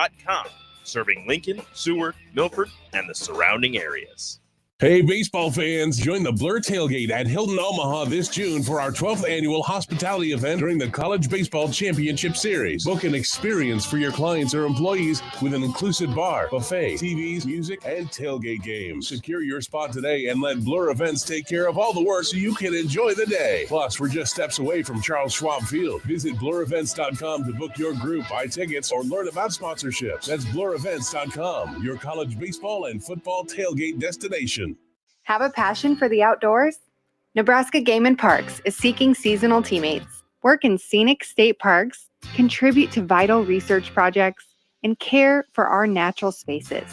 BlueRibbonSports.com, serving Lincoln, Seward, Milford, and the surrounding areas. Hey, baseball fans, join the Blur Tailgate at Hilton Omaha this June for our 12th annual hospitality event during the College Baseball Championship Series. Book an experience for your clients or employees with an inclusive bar, buffet, TVs, music, and tailgate games. Secure your spot today and let Blur Events take care of all the work so you can enjoy the day. Plus, we're just steps away from Charles Schwab Field. Visit blurevents.com to book your group, buy tickets, or learn about sponsorships. That's blurevents.com, your college baseball and football tailgate destination. Have a passion for the outdoors? Nebraska Game and Parks is seeking seasonal teammates, work in scenic state parks, contribute to vital research projects, and care for our natural spaces.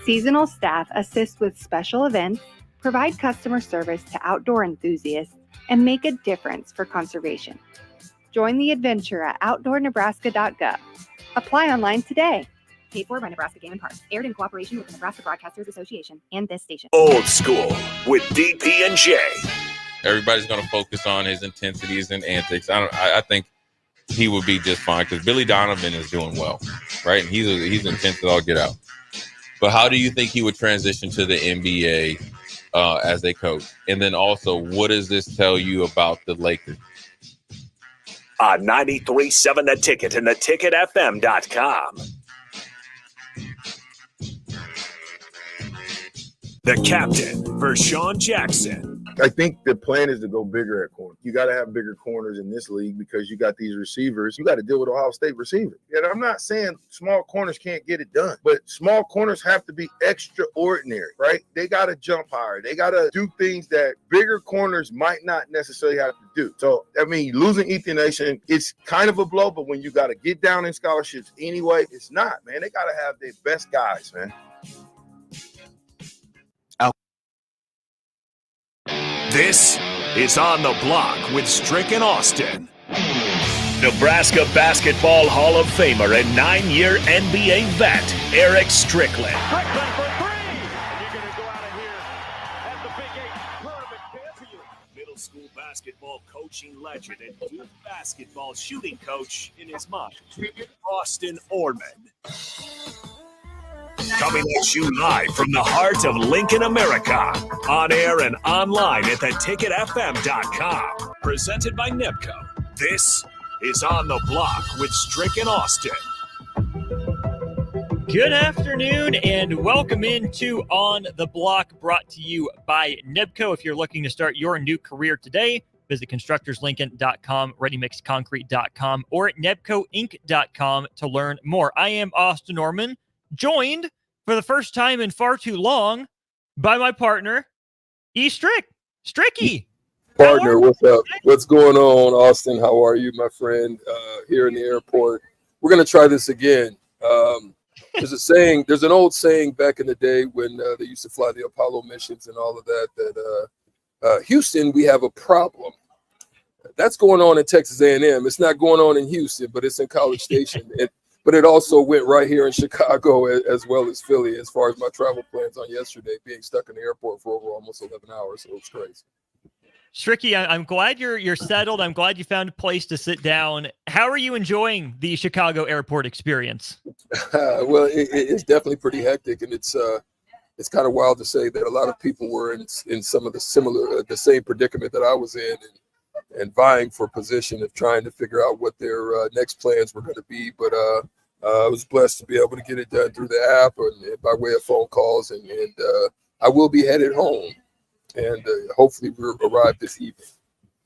Seasonal staff assist with special events, provide customer service to outdoor enthusiasts, and make a difference for conservation. Join the adventure at outdoornebraska.gov. Apply online today. Paid for by Nebraska Game and Parks. Aired in cooperation with the Nebraska Broadcasters Association and this station. Old School with DP and J. Everybody's going to focus on his intensities and antics. I think he would be just fine because Billy Donovan is doing well, right? And he's intense all get out. But how do you think he would transition to the NBA as a coach? And then also, what does this tell you about the Lakers? 93.7 The Ticket and theticketfm.com. The captain, Vershawn Jackson. I think the plan is to go bigger at corner. You got to have bigger corners in this league because you got these receivers. You got to deal with Ohio State receivers. And I'm not saying small corners can't get it done, but small corners have to be extraordinary, right? They got to jump higher. They got to do things that bigger corners might not necessarily have to do. So, I mean, losing Ethan Nation, it's kind of a blow, but when you got to get down in scholarships anyway, it's not, man. They got to have their best guys, man. This is On the Block with Strick and Austin. Nebraska Basketball Hall of Famer and 9-year NBA vet, Eric Strickland. Strickland for three! And you're going to go out of here at the Big 8 tournament champion. Middle school basketball coaching legend and Duke basketball shooting coach in his mind, Austin Orman. Coming at you live from the heart of Lincoln, America. On air and online at theticketfm.com. Presented by NEBCO. This is On the Block with Strick and Austin. Good afternoon and welcome into On the Block, brought to you by NEBCO. If you're looking to start your new career today, visit constructorslincoln.com, readymixconcrete.com, or at nebcoinc.com to learn more. I am Austin Orman, joined for the first time in far too long by my partner, Strick. Stricky. Partner, what's up? What's going on, Austin? How are you, my friend, here in the airport? We're going to try this again. There's an old saying back in the day when they used to fly the Apollo missions and all of that, Houston, we have a problem. That's going on in Texas A&M. It's not going on in Houston, but it's in College Station. But it also went right here in Chicago as well as Philly as far as my travel plans on yesterday, being stuck in the airport for over almost 11 hours. So it was crazy. Stricky, I'm glad you're settled. I'm glad you found a place to sit down. How are you enjoying the Chicago airport experience? Well, it's definitely pretty hectic, and it's kind of wild to say that a lot of people were in some of the same predicament that I was in, and vying for position of trying to figure out what their next plans were going to be. But I was blessed to be able to get it done through the app and by way of phone calls. And I will be headed home, and hopefully we'll arrive this evening.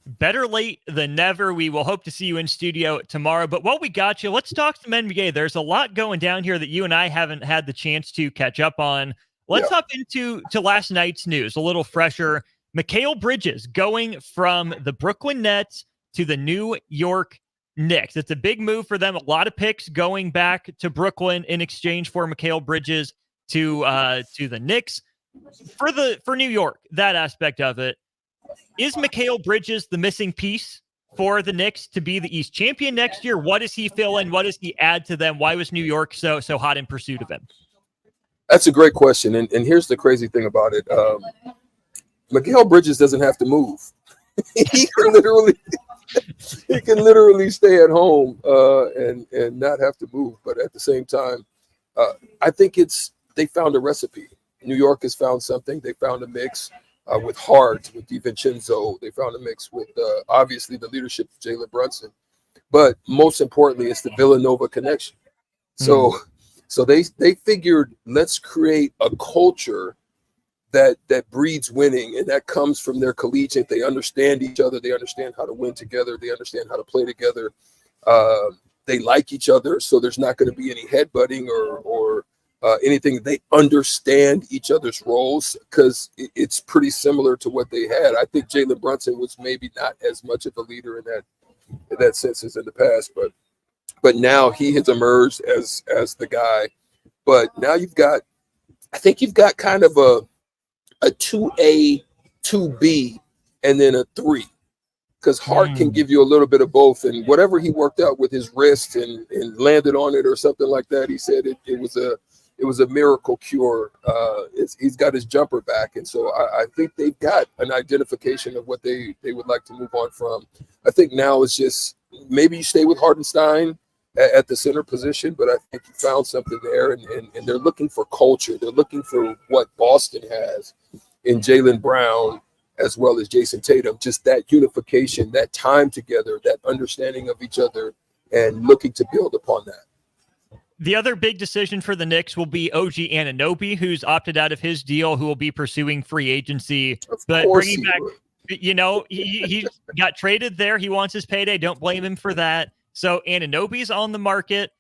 Better late than never. We will hope to see you in studio tomorrow. But while we got you, let's talk some NBA. There's a lot going down here that you and I haven't had the chance to catch up on. Let's hop into last night's news, a little fresher. Mikal Bridges going from the Brooklyn Nets to the New York Knicks. It's a big move for them. A lot of picks going back to Brooklyn in exchange for Mikal Bridges to the Knicks. For New York, that aspect of it, is Mikal Bridges the missing piece for the Knicks to be the East champion next year? What does he fill in? What does he add to them? Why was New York so hot in pursuit of him? That's a great question. And here's the crazy thing about it. Mikal Bridges doesn't have to move. he can He can literally stay at home and not have to move. But at the same time, I think they found a recipe. New York has found something. They found a mix with Hart, with DiVincenzo. They found a mix with obviously the leadership of Jalen Brunson. But most importantly, it's the Villanova connection. So they figured, let's create a culture that breeds winning, and that comes from their collegiate. They understand each other. They understand how to win together. They understand how to play together. They like each other, so there's not going to be any headbutting or anything. They understand each other's roles because it's pretty similar to what they had. I think Jalen Brunson was maybe not as much of a leader in that sense as in the past, but now he has emerged as the guy. But now I think you've got kind of a 2A, 2B, and then a 3. Because Hart can give you a little bit of both. And whatever he worked out with his wrist and landed on it or something like that, he said it was a miracle cure. He's got his jumper back. And so I think they've got an identification of what they would like to move on from. I think now it's just maybe you stay with Hartenstein at the center position, but I think you found something there, and they're looking for culture. They're looking for what Boston has in Jaylen Brown as well as Jason Tatum, just that unification, that time together, that understanding of each other, and looking to build upon that. The other big decision for the Knicks will be OG Anunoby, who's opted out of his deal, who will be pursuing free agency. But bringing back, he got traded there. He wants his payday. Don't blame him for that. So Anunoby's on the market.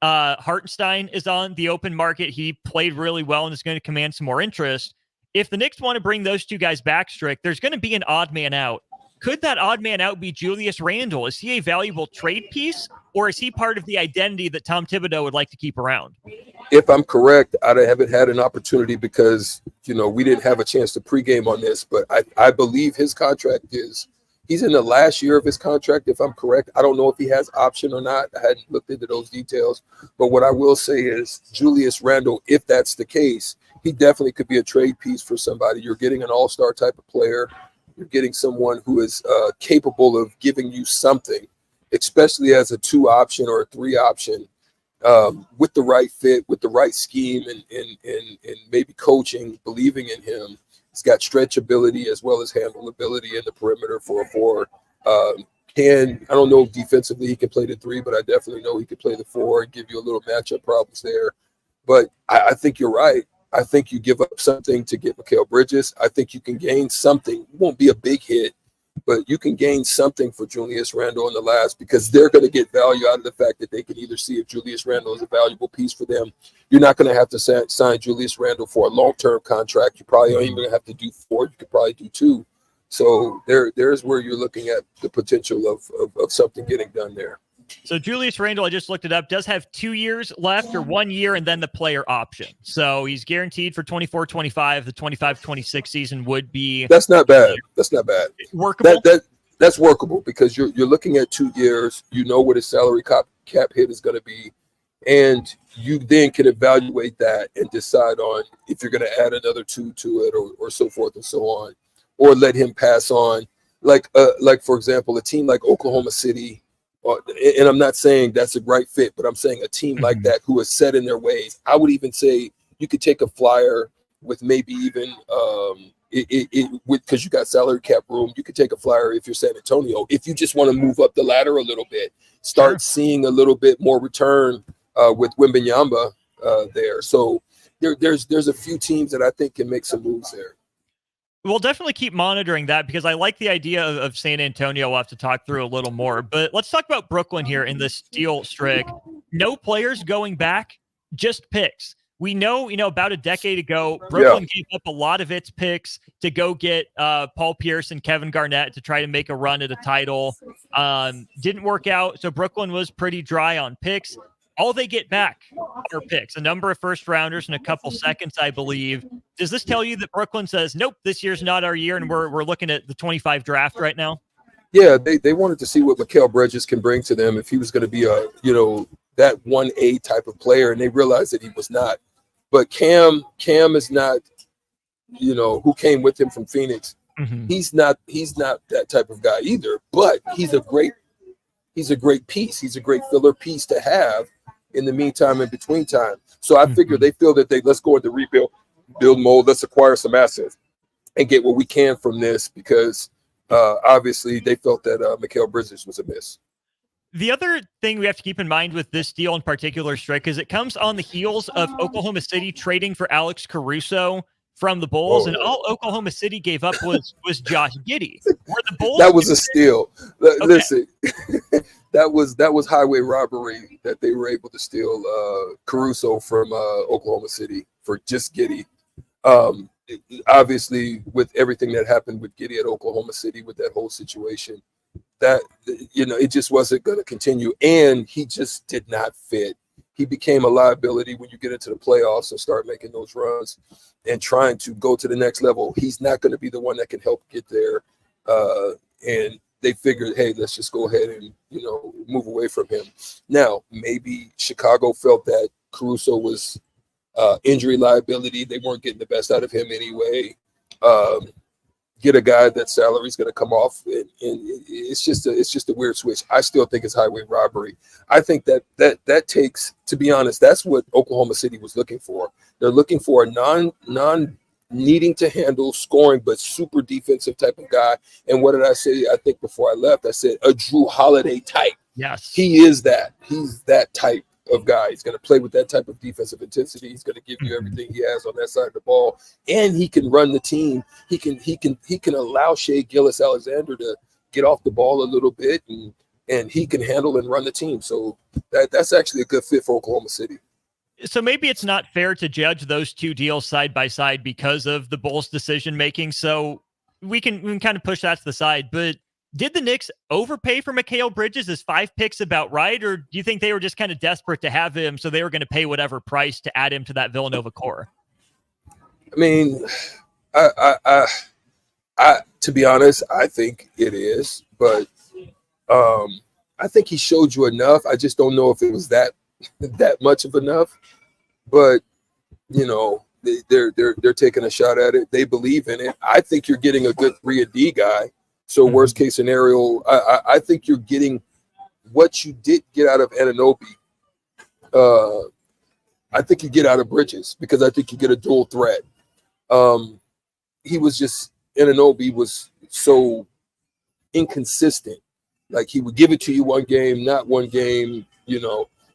Hartenstein is on the open market. He played really well and is going to command some more interest. If the Knicks want to bring those two guys back, Strick, there's going to be an odd man out. Could that odd man out be Julius Randle? Is he a valuable trade piece, or is he part of the identity that Tom Thibodeau would like to keep around? If I'm correct, I haven't had an opportunity because, we didn't have a chance to pregame on this, but I believe his contract he's in the last year of his contract, if I'm correct. I don't know if he has option or not. I hadn't looked into those details. But what I will say is Julius Randle, if that's the case, he definitely could be a trade piece for somebody. You're getting an all-star type of player. You're getting someone who is capable of giving you something, especially as a 2 option or a 3 option, with the right fit, with the right scheme, and maybe coaching, believing in him. He's got stretch ability as well as handle ability in the perimeter for a 4. I don't know if defensively he can play the 3, but I definitely know he can play the 4 and give you a little matchup problems there. But I think you're right. I think you give up something to get Mikal Bridges. I think you can gain something. It won't be a big hit, but you can gain something for Julius Randle in the last, because they're going to get value out of the fact that they can either see if Julius Randle is a valuable piece for them. You're not going to have to sign Julius Randle for a long-term contract. You probably don't even have to do 4. You could probably do 2. So there's where you're looking at the potential of something getting done there. So Julius Randle, I just looked it up, does have 2 years left, or 1 year, and then the player option. So he's guaranteed for 24-25. The 25-26 season would be. That's not bad. That's not bad. Workable. That's workable because you're looking at 2 years. You know what his salary cap hit is going to be, and you then can evaluate that and decide on if you're going to add another 2 to it, or so forth and so on, or let him pass on. Like for example, a team like Oklahoma City. And I'm not saying that's a right fit, but I'm saying a team like that who is set in their ways. I would even say you could take a flyer with maybe even because you got salary cap room. You could take a flyer if you're San Antonio. If you just want to move up the ladder a little bit, start seeing a little bit more return with Wembanyama there. So there's a few teams that I think can make some moves there. We'll definitely keep monitoring that because I like the idea of San Antonio. We'll have to talk through a little more, but let's talk about Brooklyn here in this deal, Strick. No players going back, just picks. We know, about a decade ago, Brooklyn gave up a lot of its picks to go get Paul Pierce and Kevin Garnett to try to make a run at a title. Didn't work out. So Brooklyn was pretty dry on picks. All they get back are picks, a number of first rounders and a couple seconds, I believe. Does this tell you that Brooklyn says, nope, this year's not our year, and we're looking at the 25 draft right now? Yeah, they wanted to see what Mikal Bridges can bring to them if he was going to be that 1A type of player, and they realized that he was not. But Cam is not, who came with him from Phoenix. He's not that type of guy either, but he's a great piece. He's a great filler piece to have in the meantime, in between time. So I figure they feel that let's go into build mode. Let's acquire some assets and get what we can from this, because obviously they felt that Mikal Bridges was a miss. The other thing we have to keep in mind with this deal in particular, Strick, is it comes on the heels of Oklahoma City trading for Alex Caruso from the Bulls, and all Oklahoma City gave up was Josh Giddey. Were the Bulls that was a steal. Listen, that was highway robbery that they were able to steal Caruso from Oklahoma City for just Giddey. Obviously, with everything that happened with Giddey at Oklahoma City, with that whole situation, that it just wasn't going to continue, and he just did not fit. He became a liability when you get into the playoffs and start making those runs and trying to go to the next level. He's not going to be the one that can help get there. And they figured, hey, let's just go ahead and, move away from him. Now, maybe Chicago felt that Caruso was injury liability. They weren't getting the best out of him anyway. Get a guy that salary is going to come off, and it's just a weird switch. I still think it's highway robbery. I think that takes, to be honest, that's what Oklahoma City was looking for. They're looking for a non needing to handle scoring but super defensive type of guy. And what did I say? I think before I left, I said a Drew Holiday type. Yes, he is that. He's that type of guy. He's going to play with that type of defensive intensity. He's going to give you everything he has on that side of the ball, and he can run the team. He can allow Shea Gilgeous-Alexander to get off the ball a little bit, and he can handle and run the team. So that's actually a good fit for Oklahoma City. So maybe it's not fair to judge those two deals side by side because of the Bulls' decision making. So we can kind of push that to the side, but did the Knicks overpay for Mikal Bridges? Is 5 picks about right? Or do you think they were just kind of desperate to have him, so they were going to pay whatever price to add him to that Villanova core? I mean, I to be honest, I think it is, but I think he showed you enough. I just don't know if it was that much of enough, but they're taking a shot at it. They believe in it. I think you're getting a good 3-and-D guy. So worst case scenario, I think you're getting what you did get out of Anunoby. I think you get out of Bridges, because I think you get a dual threat. Anunoby was so inconsistent. Like, he would give it to you one game, not one game,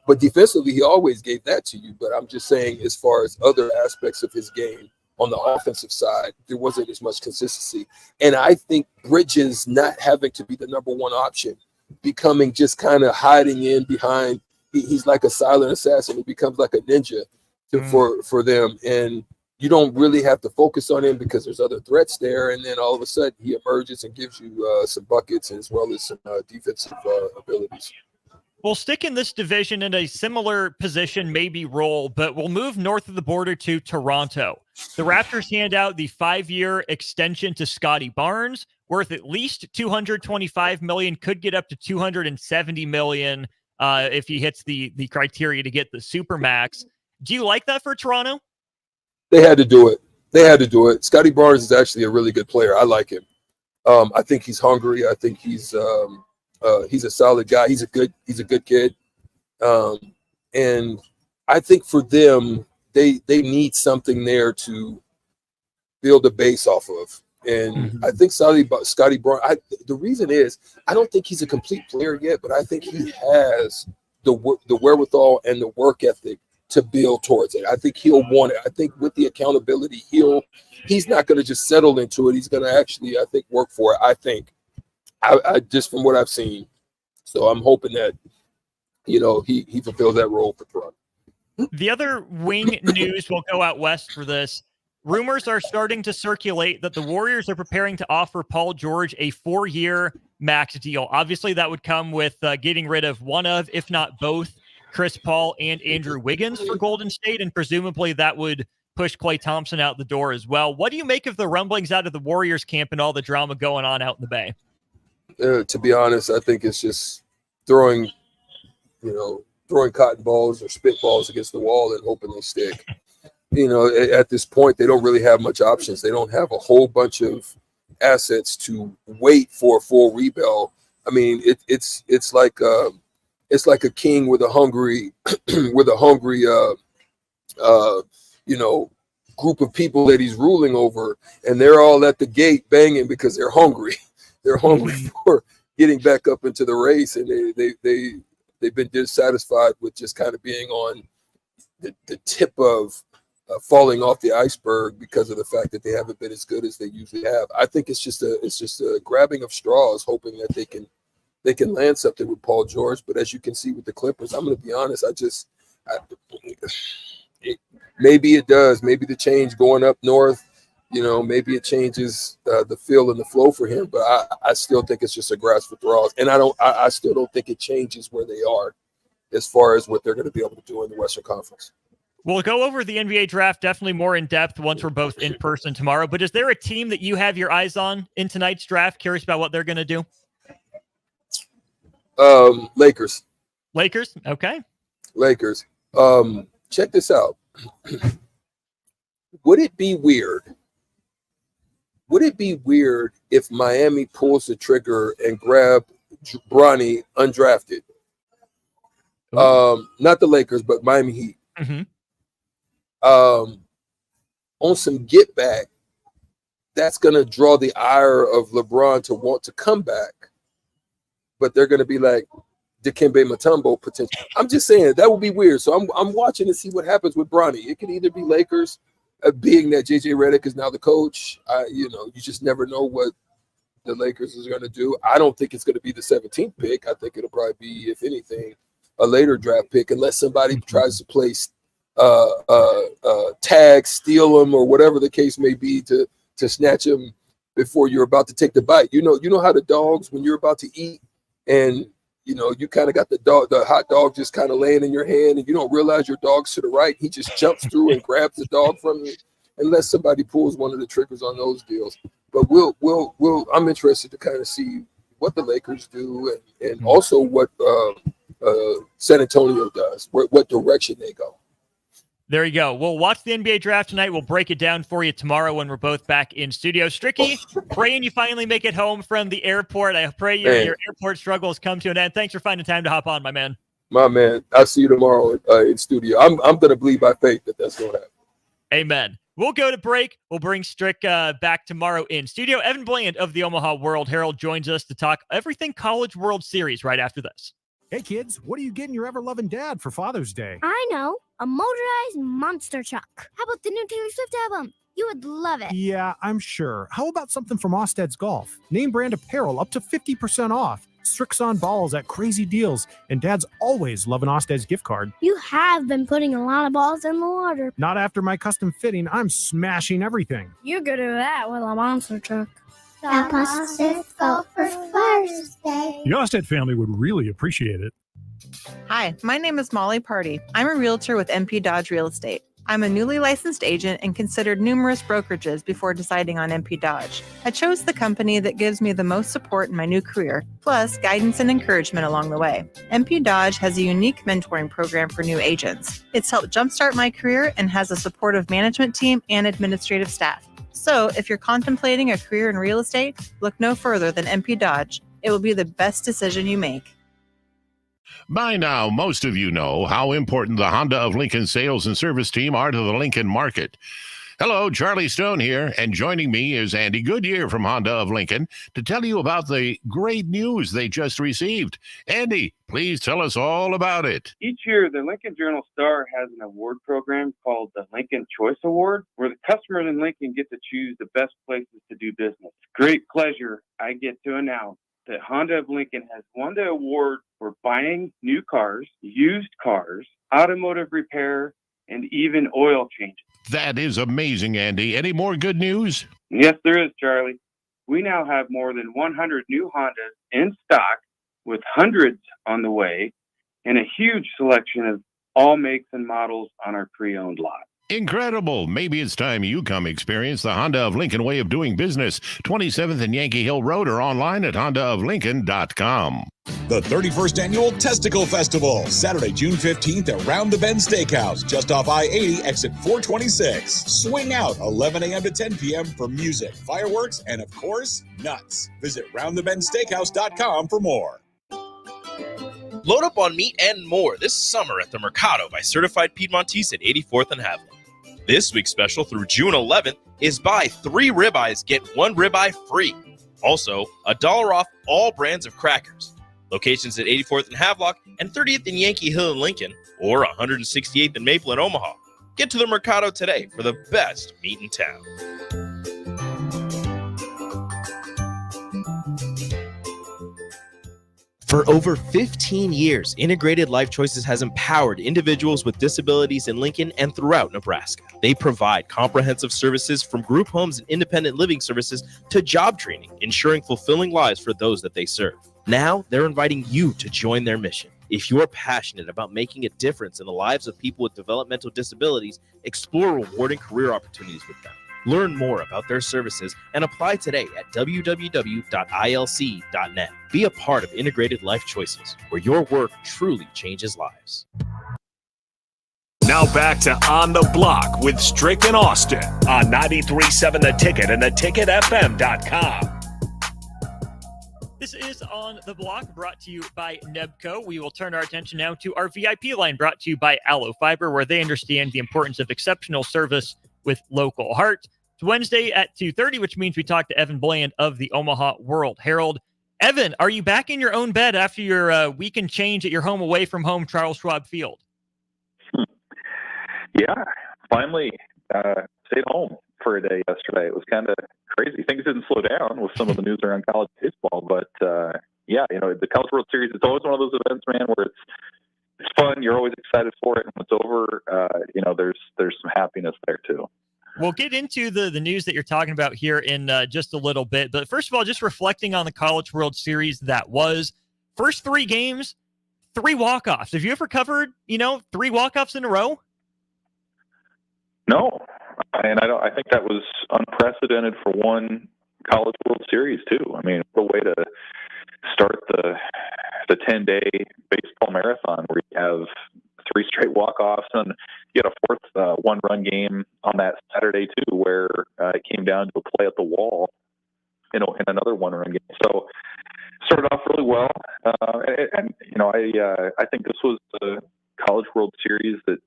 But defensively, he always gave that to you. But I'm just saying, as far as other aspects of his game, on the offensive side, there wasn't as much consistency. And I think Bridges not having to be the number one option, becoming just kind of hiding in behind, he's like a silent assassin. He becomes like a ninja for them. And you don't really have to focus on him because there's other threats there. And then all of a sudden he emerges and gives you some buckets as well as some defensive abilities. We'll stick in this division in a similar position, maybe role, but we'll move north of the border to Toronto. The Raptors hand out the 5-year extension to Scotty Barnes, worth at least $225 million, could get up to $270 million if he hits the criteria to get the Supermax. Do you like that for Toronto? They had to do it. Scotty Barnes is actually a really good player. I like him. I think he's hungry. I think he's a solid guy. He's a good kid. And I think for them, they need something there to build a base off of. And I think Scotty Barnes, the reason is, I don't think he's a complete player yet, but I think he has the wherewithal and the work ethic to build towards it. I think he'll want it. I think with the accountability, he's not going to just settle into it. He's going to actually, I think, work for it. I think. I just from what I've seen. So I'm hoping that, he fulfills that role for Toronto. The other wing news will go out west for this. Rumors are starting to circulate that the Warriors are preparing to offer Paul George a 4-year max deal. Obviously, that would come with getting rid of one of, if not both, Chris Paul and Andrew Wiggins for Golden State, and presumably that would push Klay Thompson out the door as well. What do you make of the rumblings out of the Warriors camp and all the drama going on out in the Bay? To be honest, I think it's just throwing cotton balls or spit balls against the wall and hoping they stick. At this point, they don't really have much options. They don't have a whole bunch of assets to wait for a full rebuild. I mean, it's like a king with a hungry group of people that he's ruling over, and they're all at the gate banging because they're hungry. They're hungry for getting back up into the race, and they've been dissatisfied with just kind of being on the tip of falling off the iceberg because of the fact that they haven't been as good as they usually have. I think it's just a grabbing of straws, hoping that they can land something with Paul George. But as you can see with the Clippers, I'm going to be honest, maybe it does. Maybe the change going up north, maybe it changes the feel and the flow for him. But I still think it's just a grasp for straws, and I still don't think it changes where they are as far as what they're going to be able to do in the Western Conference. We'll go over the NBA draft definitely more in depth once we're both in person tomorrow. But is there a team that you have your eyes on in tonight's draft? Curious about what they're going to do. Lakers. Okay. Lakers. Check this out. Would it be weird if Miami pulls the trigger and grab Bronny undrafted? Not the Lakers, but Miami Heat. Mm-hmm. On some get back, that's going to draw the ire of LeBron to want to come back. But they're going to be like Dikembe Mutombo potential. I'm just saying that would be weird. So I'm watching to see what happens with Bronny. It could either be Lakers, being that JJ Redick is now the coach. You just never know what the Lakers is going to do. I don't think it's going to be the 17th pick. I think it'll probably be, if anything, a later draft pick, unless somebody tries to place tag, steal them, or whatever the case may be to snatch them before you're about to take the bite. You know how the dogs, when you're about to eat, and you kind of got the hot dog just kind of laying in your hand, and you don't realize your dog's to the right. He just jumps through and grabs the dog from you, unless somebody pulls one of the triggers on those deals. But I'm interested to kind of see what the Lakers do, and also what San Antonio does, what direction they go. There you go. We'll watch the NBA draft tonight. We'll break it down for you tomorrow when we're both back in studio. Stricky, praying you finally make it home from the airport. I pray your airport struggles come to an end. Thanks for finding time to hop on, my man. My man, I'll see you tomorrow in studio. I'm going to believe by faith that that's going to happen. Amen. We'll go to break. We'll bring Strick back tomorrow in studio. Evan Bland of the Omaha World Herald joins us to talk everything College World Series right after this. Hey, kids, what are you getting your ever-loving dad for Father's Day? I know. A motorized monster truck. How about the new Taylor Swift album? You would love it. Yeah, I'm sure. How about something from Osted's Golf? Name brand apparel up to 50% off. Strick's on balls at crazy deals. And Dad's always loving Osted's gift card. You have been putting a lot of balls in the water. Not after my custom fitting. I'm smashing everything. You could do that with a monster truck. Stop Osted's Golf for Father's Day. The Osted family would really appreciate it. Hi, my name is Molly Party. I'm a realtor with MP Dodge Real Estate. I'm a newly licensed agent and considered numerous brokerages before deciding on MP Dodge. I chose the company that gives me the most support in my new career, plus guidance and encouragement along the way. MP Dodge has a unique mentoring program for new agents. It's helped jumpstart my career and has a supportive management team and administrative staff. So if you're contemplating a career in real estate, look no further than MP Dodge. It will be the best decision you make. By now, most of you know how important the Honda of Lincoln sales and service team are to the Lincoln market. Hello, Charlie Stone here, and joining me is Andy Goodyear from Honda of Lincoln to tell you about the great news they just received. Andy, please tell us all about it. Each year, the Lincoln Journal-Star has an award program called the Lincoln Choice Award, where the customers in Lincoln get to choose the best places to do business. Great pleasure, I get to announce that Honda of Lincoln has won the award for buying new cars, used cars, automotive repair, and even oil changes. That is amazing, Andy. Any more good news? Yes, there is, Charlie. We now have more than 100 new Hondas in stock, with hundreds on the way, and a huge selection of all makes and models on our pre-owned lot. Incredible. Maybe it's time you come experience the Honda of Lincoln way of doing business. 27th and Yankee Hill Road or online at hondaoflincoln.com. The 31st Annual Testicle Festival, Saturday, June 15th at Round the Bend Steakhouse, just off I-80, exit 426. Swing out 11 a.m. to 10 p.m. for music, fireworks, and, of course, nuts. Visit roundthebendsteakhouse.com for more. Load up on meat and more this summer at the Mercado by Certified Piedmontese at 84th and Haviland. This week's special through June 11th is buy 3 ribeyes, get 1 ribeye free. Also, $1 off all brands of crackers. Locations at 84th and Havelock and 30th and Yankee Hill in Lincoln, or 168th and Maple in Omaha. Get to the Mercado today for the best meat in town. For over 15 years, Integrated Life Choices has empowered individuals with disabilities in Lincoln and throughout Nebraska. They provide comprehensive services from group homes and independent living services to job training, ensuring fulfilling lives for those that they serve. Now, they're inviting you to join their mission. If you're passionate about making a difference in the lives of people with developmental disabilities, explore rewarding career opportunities with them. Learn more about their services and apply today at www.ilc.net. Be a part of Integrated Life Choices, where your work truly changes lives. Now back to On the Block with Strick and Austin on 93.7 The Ticket and theticketfm.com. This is On the Block, brought to you by Nebco. We will turn our attention now to our VIP line, brought to you by Aloe Fiber, where they understand the importance of exceptional service with local heart. It's Wednesday at 2:30, which means we talk to Evan Bland of the Omaha World Herald. Evan, are you back in your own bed after your weekend change at your home away from home, Charles Schwab Field? Yeah, finally stayed home for a day yesterday. It was kind of crazy. Things didn't slow down with some of the news around college baseball, but yeah, the College World Series, it's always one of those events, man, where it's fun. You're always excited for it. And when it's over, there's some happiness there too. We'll get into the news that you're talking about here in just a little bit. But first of all, just reflecting on the College World Series that was. First 3 games, 3 walk-offs. Have you ever covered, 3 walk-offs in a row? No. And I think that was unprecedented for one College World Series too. I mean, what a way to start the 10-day baseball marathon where you have 3 straight walk-offs, and you had a 4th one-run game on that Saturday too, where it came down to a play at the wall, in another one-run game. So started off really well, and I think this was the College World Series that,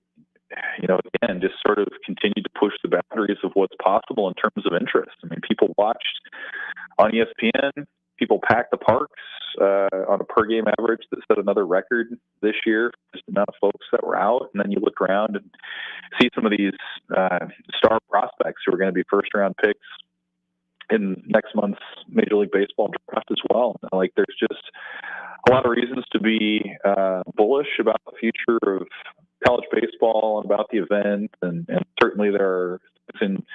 again, just sort of continued to push the boundaries of what's possible in terms of interest. I mean, people watched on ESPN. People packed the parks on a per-game average that set another record this year, just the amount of folks that were out. And then you look around and see some of these star prospects who are going to be first-round picks in next month's Major League Baseball draft as well. Like, there's just a lot of reasons to be bullish about the future of college baseball and about the event. And certainly there are things in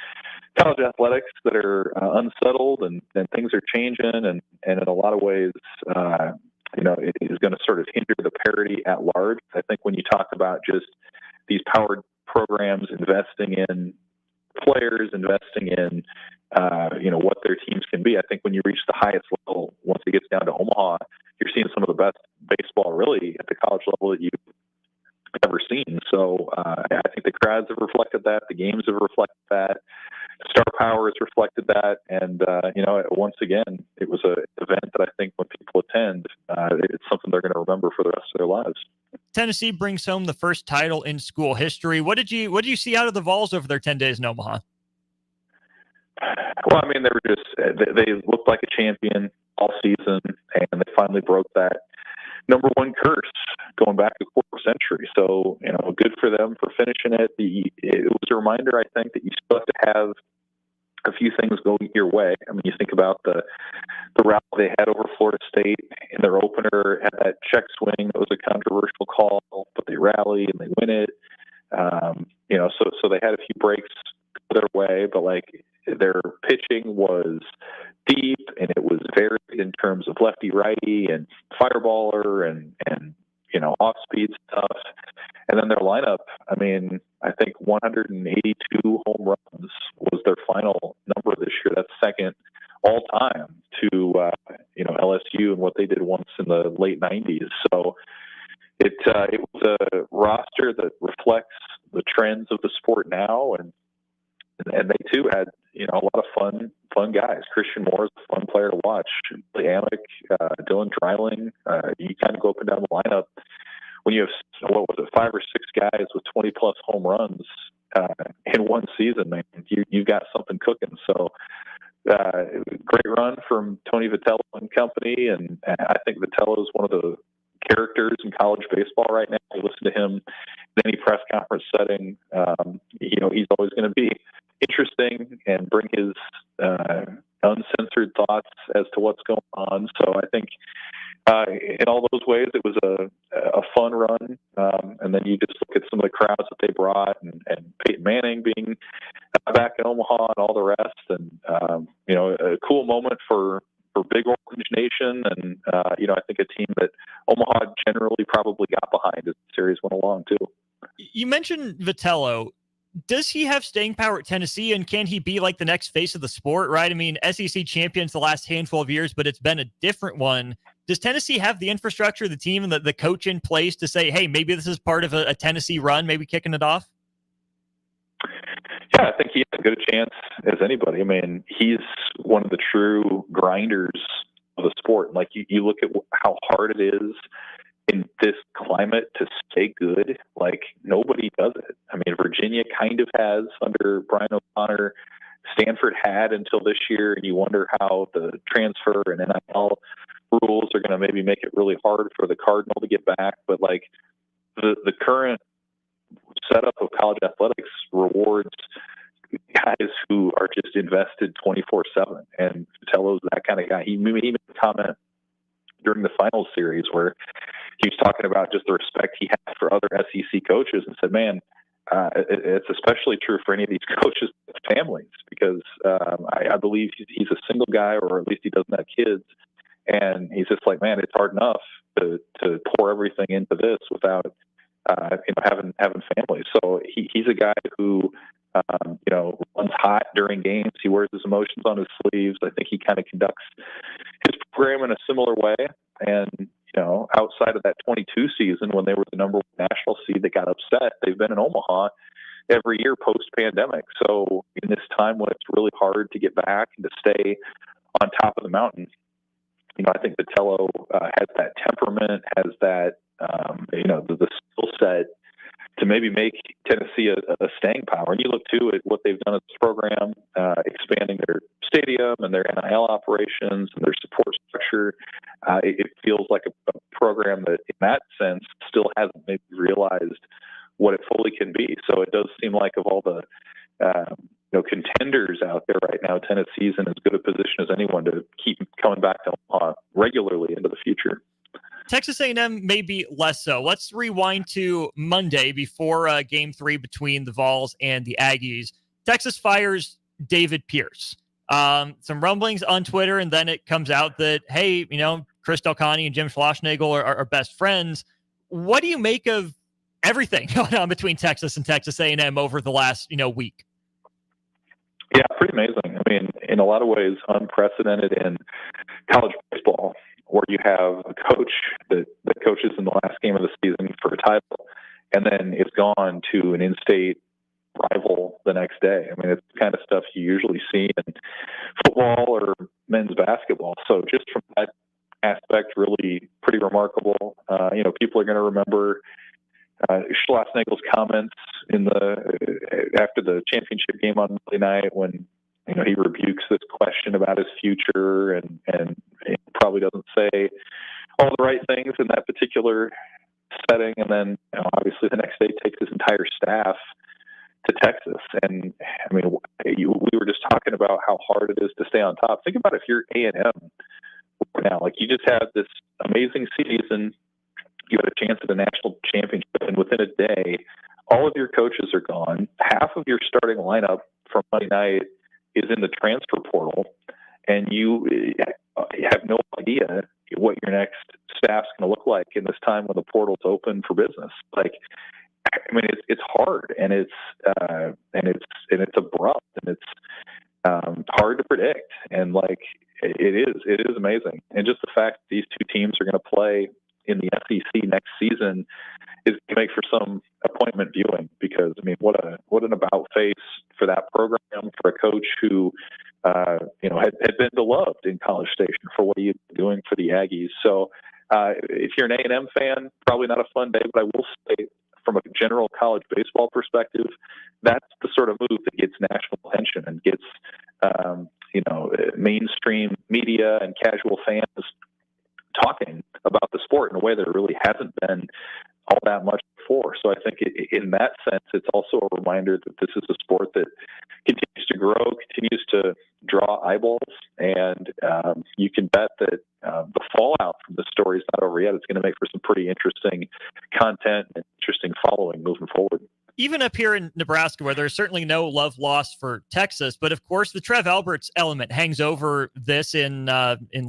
college athletics that are unsettled, and things are changing, and in a lot of ways, it is going to sort of hinder the parity at large. I think when you talk about just these powered programs investing in players, investing in what their teams can be, I think when you reach the highest level, once it gets down to Omaha, you're seeing some of the best baseball really at the college level that you've ever seen. So I think the crowds have reflected that, the games have reflected that, star power has reflected that, and once again, it was an event that I think when people attend, it's something they're going to remember for the rest of their lives. Tennessee brings home the first title in school history. What did you see out of the Vols over their 10 days in Omaha? Well, I mean, they looked like a champion all season, and they finally broke that number 1 curse going back a quarter century. So, good for them for finishing it. It was a reminder, I think, that you still have to have a few things go your way. I mean, you think about the rally they had over Florida State in their opener, had that check swing that was a controversial call, but they rally and they win it. So they had a few breaks their way, but their pitching was deep and it was varied in terms of lefty righty and fireballer and off speed stuff. And then their lineup, I mean, I think 182 home runs was their final number this year. That's second all time to LSU and what they did once in the late 90s. So it was a roster that reflects the trends of the sport now, and they too had a lot of fun guys. Christian Moore is a fun player to watch. Billy Amick, Dylan Dreiling. You kind of go up and down the lineup. When you have 5 or 6 guys with 20 plus home runs in one season, man, you've got something cooking. So great run from Tony Vitello and company, and I think Vitello is one of the characters in college baseball right now. You listen to him in any press conference setting, he's always going to be interesting and bring his uncensored thoughts as to what's going on. So I think in all those ways, it was a fun run. And then you just look at some of the crowds that they brought, and Peyton Manning being back in Omaha and all the rest. And, a cool moment for Big Orange Nation. And, I think a team that Omaha generally probably got behind as the series went along, too. You mentioned Vitello. Does he have staying power at Tennessee, and can he be like the next face of the sport, right? I mean, SEC champions the last handful of years, but it's been a different one. Does Tennessee have the infrastructure, the team, and the coach in place to say, hey, maybe this is part of a Tennessee run, maybe kicking it off? Yeah, I think he has as good a chance as anybody. I mean, he's one of the true grinders of the sport. Like, you look at how hard it is in this climate to stay good. Like, nobody does it. I mean, Virginia kind of has under Brian O'Connor. Stanford had until this year, and you wonder how the transfer and NIL rules are going to maybe make it really hard for the Cardinal to get back. But like the current setup of college athletics rewards guys who are just invested 24/7, and Vitello's that kind of guy. He made a comment during the finals series where he was talking about just the respect he had for other SEC coaches, and said, man, it's especially true for any of these coaches' families, because I believe he's a single guy, or at least he doesn't have kids. And he's just like, man, it's hard enough to pour everything into this without, having families. So he's a guy who, runs hot during games. He wears his emotions on his sleeves. I think he kind of conducts his program in a similar way. And, outside of that 22 season, when they were the number 1 national seed that got upset, they've been in Omaha every year post-pandemic. So in this time when it's really hard to get back and to stay on top of the mountain, I think Vitello has that temperament, has that, the skill set to maybe make Tennessee a staying power. And you look, too, at what they've done at this program, expanding their stadium and their NIL operations and their support structure. It feels like a program that, in that sense, still hasn't maybe realized what it fully can be. So it does seem like, of all the contenders out there right now, Tennessee's in as good a position as anyone to keep coming back to Omaha regularly into the future. Texas A&M maybe less so. Let's rewind to Monday before Game 3 between the Vols and the Aggies. Texas fires David Pierce. Some rumblings on Twitter, and then it comes out that, hey, Chris Delcani and Jim Schlossnagle are best friends. What do you make of everything going on between Texas and Texas A&M over the last week? Yeah, pretty amazing. I mean, in a lot of ways, unprecedented in college baseball, where you have a coach that coaches in the last game of the season for a title, and then is gone to an in-state rival the next day. I mean, it's the kind of stuff you usually see in football or men's basketball. So just from that aspect, really pretty remarkable. People are going to remember Schlossnagle's comments after the championship game on Monday night, when he rebukes this question about his future and probably doesn't say all the right things in that particular setting. And then obviously the next day takes his entire staff to Texas. And I mean, we were just talking about how hard it is to stay on top. Think about if you're A&M now, like, you just had this amazing season. You had a chance at a national championship, and within a day, all of your coaches are gone. Half of your starting lineup from Monday night is in the transfer portal, and you have no idea what your next staff's going to look like in this time when the portal's open for business. Like, I mean, it's hard, and it's abrupt, and it's hard to predict, and like it is amazing, and just the fact that these two teams are going to play in the SEC next season is to make for some appointment viewing, because I mean, what an about face for that program, for a coach who had been beloved in College Station for what he's doing for the Aggies. So if you're an A&M fan, probably not a fun day, but I will say from a general college baseball perspective, that's the sort of move that gets national attention and gets mainstream media and casual fans talking about the sport in a way that it really hasn't been all that much before. So I think in that sense, it's also a reminder that this is a sport that continues to grow, continues to draw eyeballs, and you can bet that the fallout from the story is not over yet. It's going to make for some pretty interesting content and interesting following moving forward. Even up here in Nebraska, where there's certainly no love lost for Texas, but of course the Trev Alberts element hangs over this in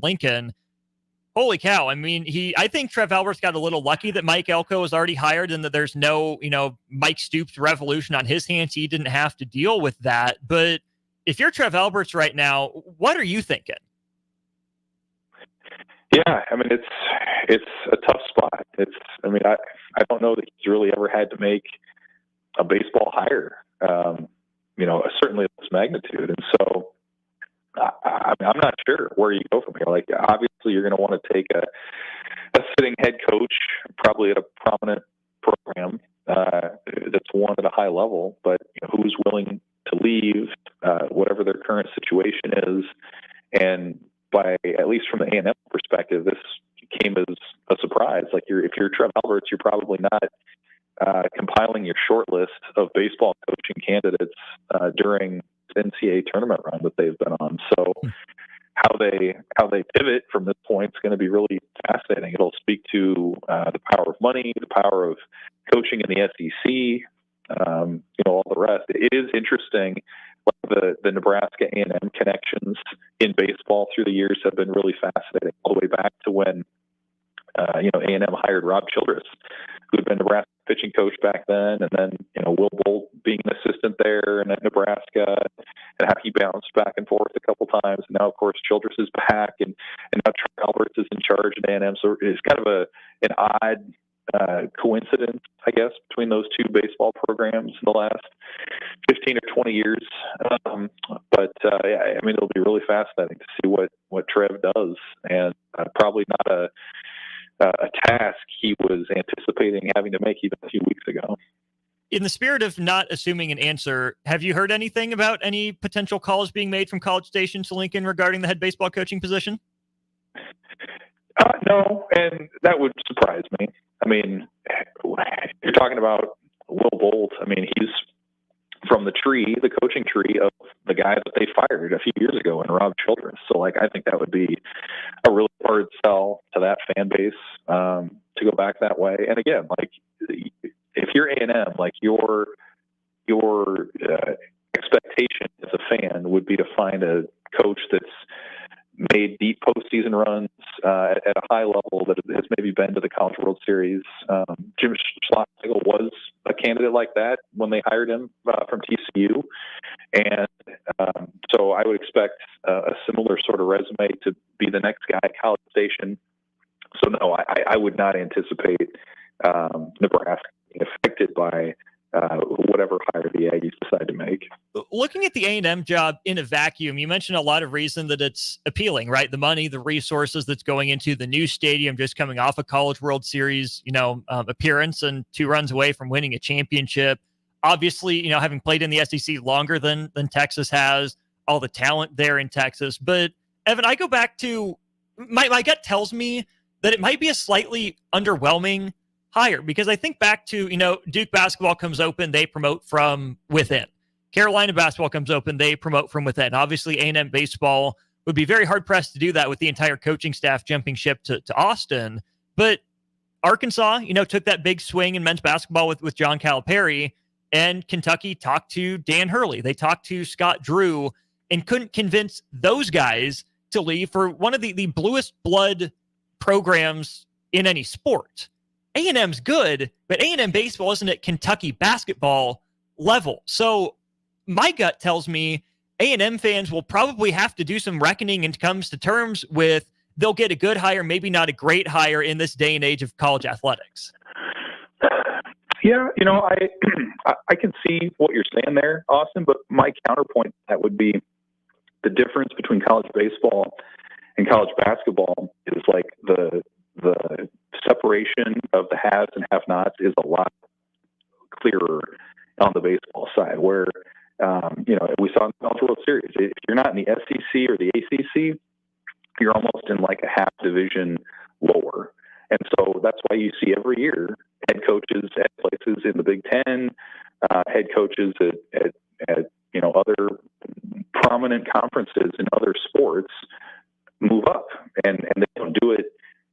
Lincoln. Holy cow. I mean, I think Trev Alberts got a little lucky that Mike Elko was already hired and that there's no, Mike Stoops revolution on his hands. He didn't have to deal with that. But if you're Trev Alberts right now, what are you thinking? Yeah, I mean, it's a tough spot. I don't know that he's really ever had to make a baseball hire, certainly of this magnitude. And so, I'm not sure where you go from here. Like, obviously, you're going to want to take a sitting head coach, probably at a prominent program that's won at a high level, but who's willing to leave, whatever their current situation is. And at least from the A&M perspective, this came as a surprise. Like, if you're Trev Alberts, you're probably not compiling your short list of baseball coaching candidates during the NCAA tournament run that they've been on. So how they pivot from this point is going to be really fascinating. It'll speak to the power of money, the power of coaching in the SEC, all the rest. It is interesting. Like the Nebraska A&M connections in baseball through the years have been really fascinating, all the way back to when A&M hired Rob Childress, who had been Nebraska pitching coach back then, and then Will Bolt being an assistant there and at Nebraska, and how he bounced back and forth a couple times. And now, of course, Childress is back, and now Trev Alberts is in charge at A&M. So it's kind of an odd coincidence, I guess, between those two baseball programs in the last 15 or 20 years. It'll be really fascinating to see what Trev does, and probably not a task he was anticipating having to make even a few weeks ago. In the spirit of not assuming an answer, have you heard anything about any potential calls being made from College Station to Lincoln regarding the head baseball coaching position? No, and that would surprise me. I mean, you're talking about Will Bolt. I mean, he's from the coaching tree of the guy that they fired a few years ago in Rob Childress. So, I think that would be a really hard sell to that fan base to go back that way. And again, if you're A&M, your expectation as a fan would be to find a coach that's made deep postseason runs at a high level, that has maybe been to the College World Series. Jim Schlossnagle was a candidate like that when they hired him from TCU. And so I would expect a similar sort of resume to be the next guy at College Station. So no, I would not anticipate Nebraska being affected by whatever hire the Aggies decide to make. Looking at the A&M job in a vacuum, you mentioned a lot of reason that it's appealing, right? The money, the resources that's going into the new stadium, just coming off a College World Series, appearance and 2 runs away from winning a championship. Obviously, having played in the SEC longer than Texas has, all the talent there in Texas. But Evan, I go back to my gut tells me that it might be a slightly underwhelming hire, because I think back to, Duke basketball comes open, they promote from within. Carolina basketball comes open, they promote from within. Obviously, A&M baseball would be very hard-pressed to do that with the entire coaching staff jumping ship to Austin. But Arkansas, took that big swing in men's basketball with John Calipari, and Kentucky talked to Dan Hurley. They talked to Scott Drew and couldn't convince those guys to leave for one of the bluest blood programs in any sport. A&M's good, but A&M baseball isn't at Kentucky basketball level. So my gut tells me A&M fans will probably have to do some reckoning and comes to terms with they'll get a good hire, maybe not a great hire in this day and age of college athletics. Yeah, I can see what you're saying there, Austin, but my counterpoint that would be the difference between college baseball and college basketball is like the separation of the haves and have-nots is a lot clearer on the baseball side, where we saw in the College World Series, if you're not in the SEC or the ACC, you're almost in like a half division lower. And so that's why you see every year head coaches at places in the Big Ten, head coaches at other prominent conferences in other sports move up, and they don't do it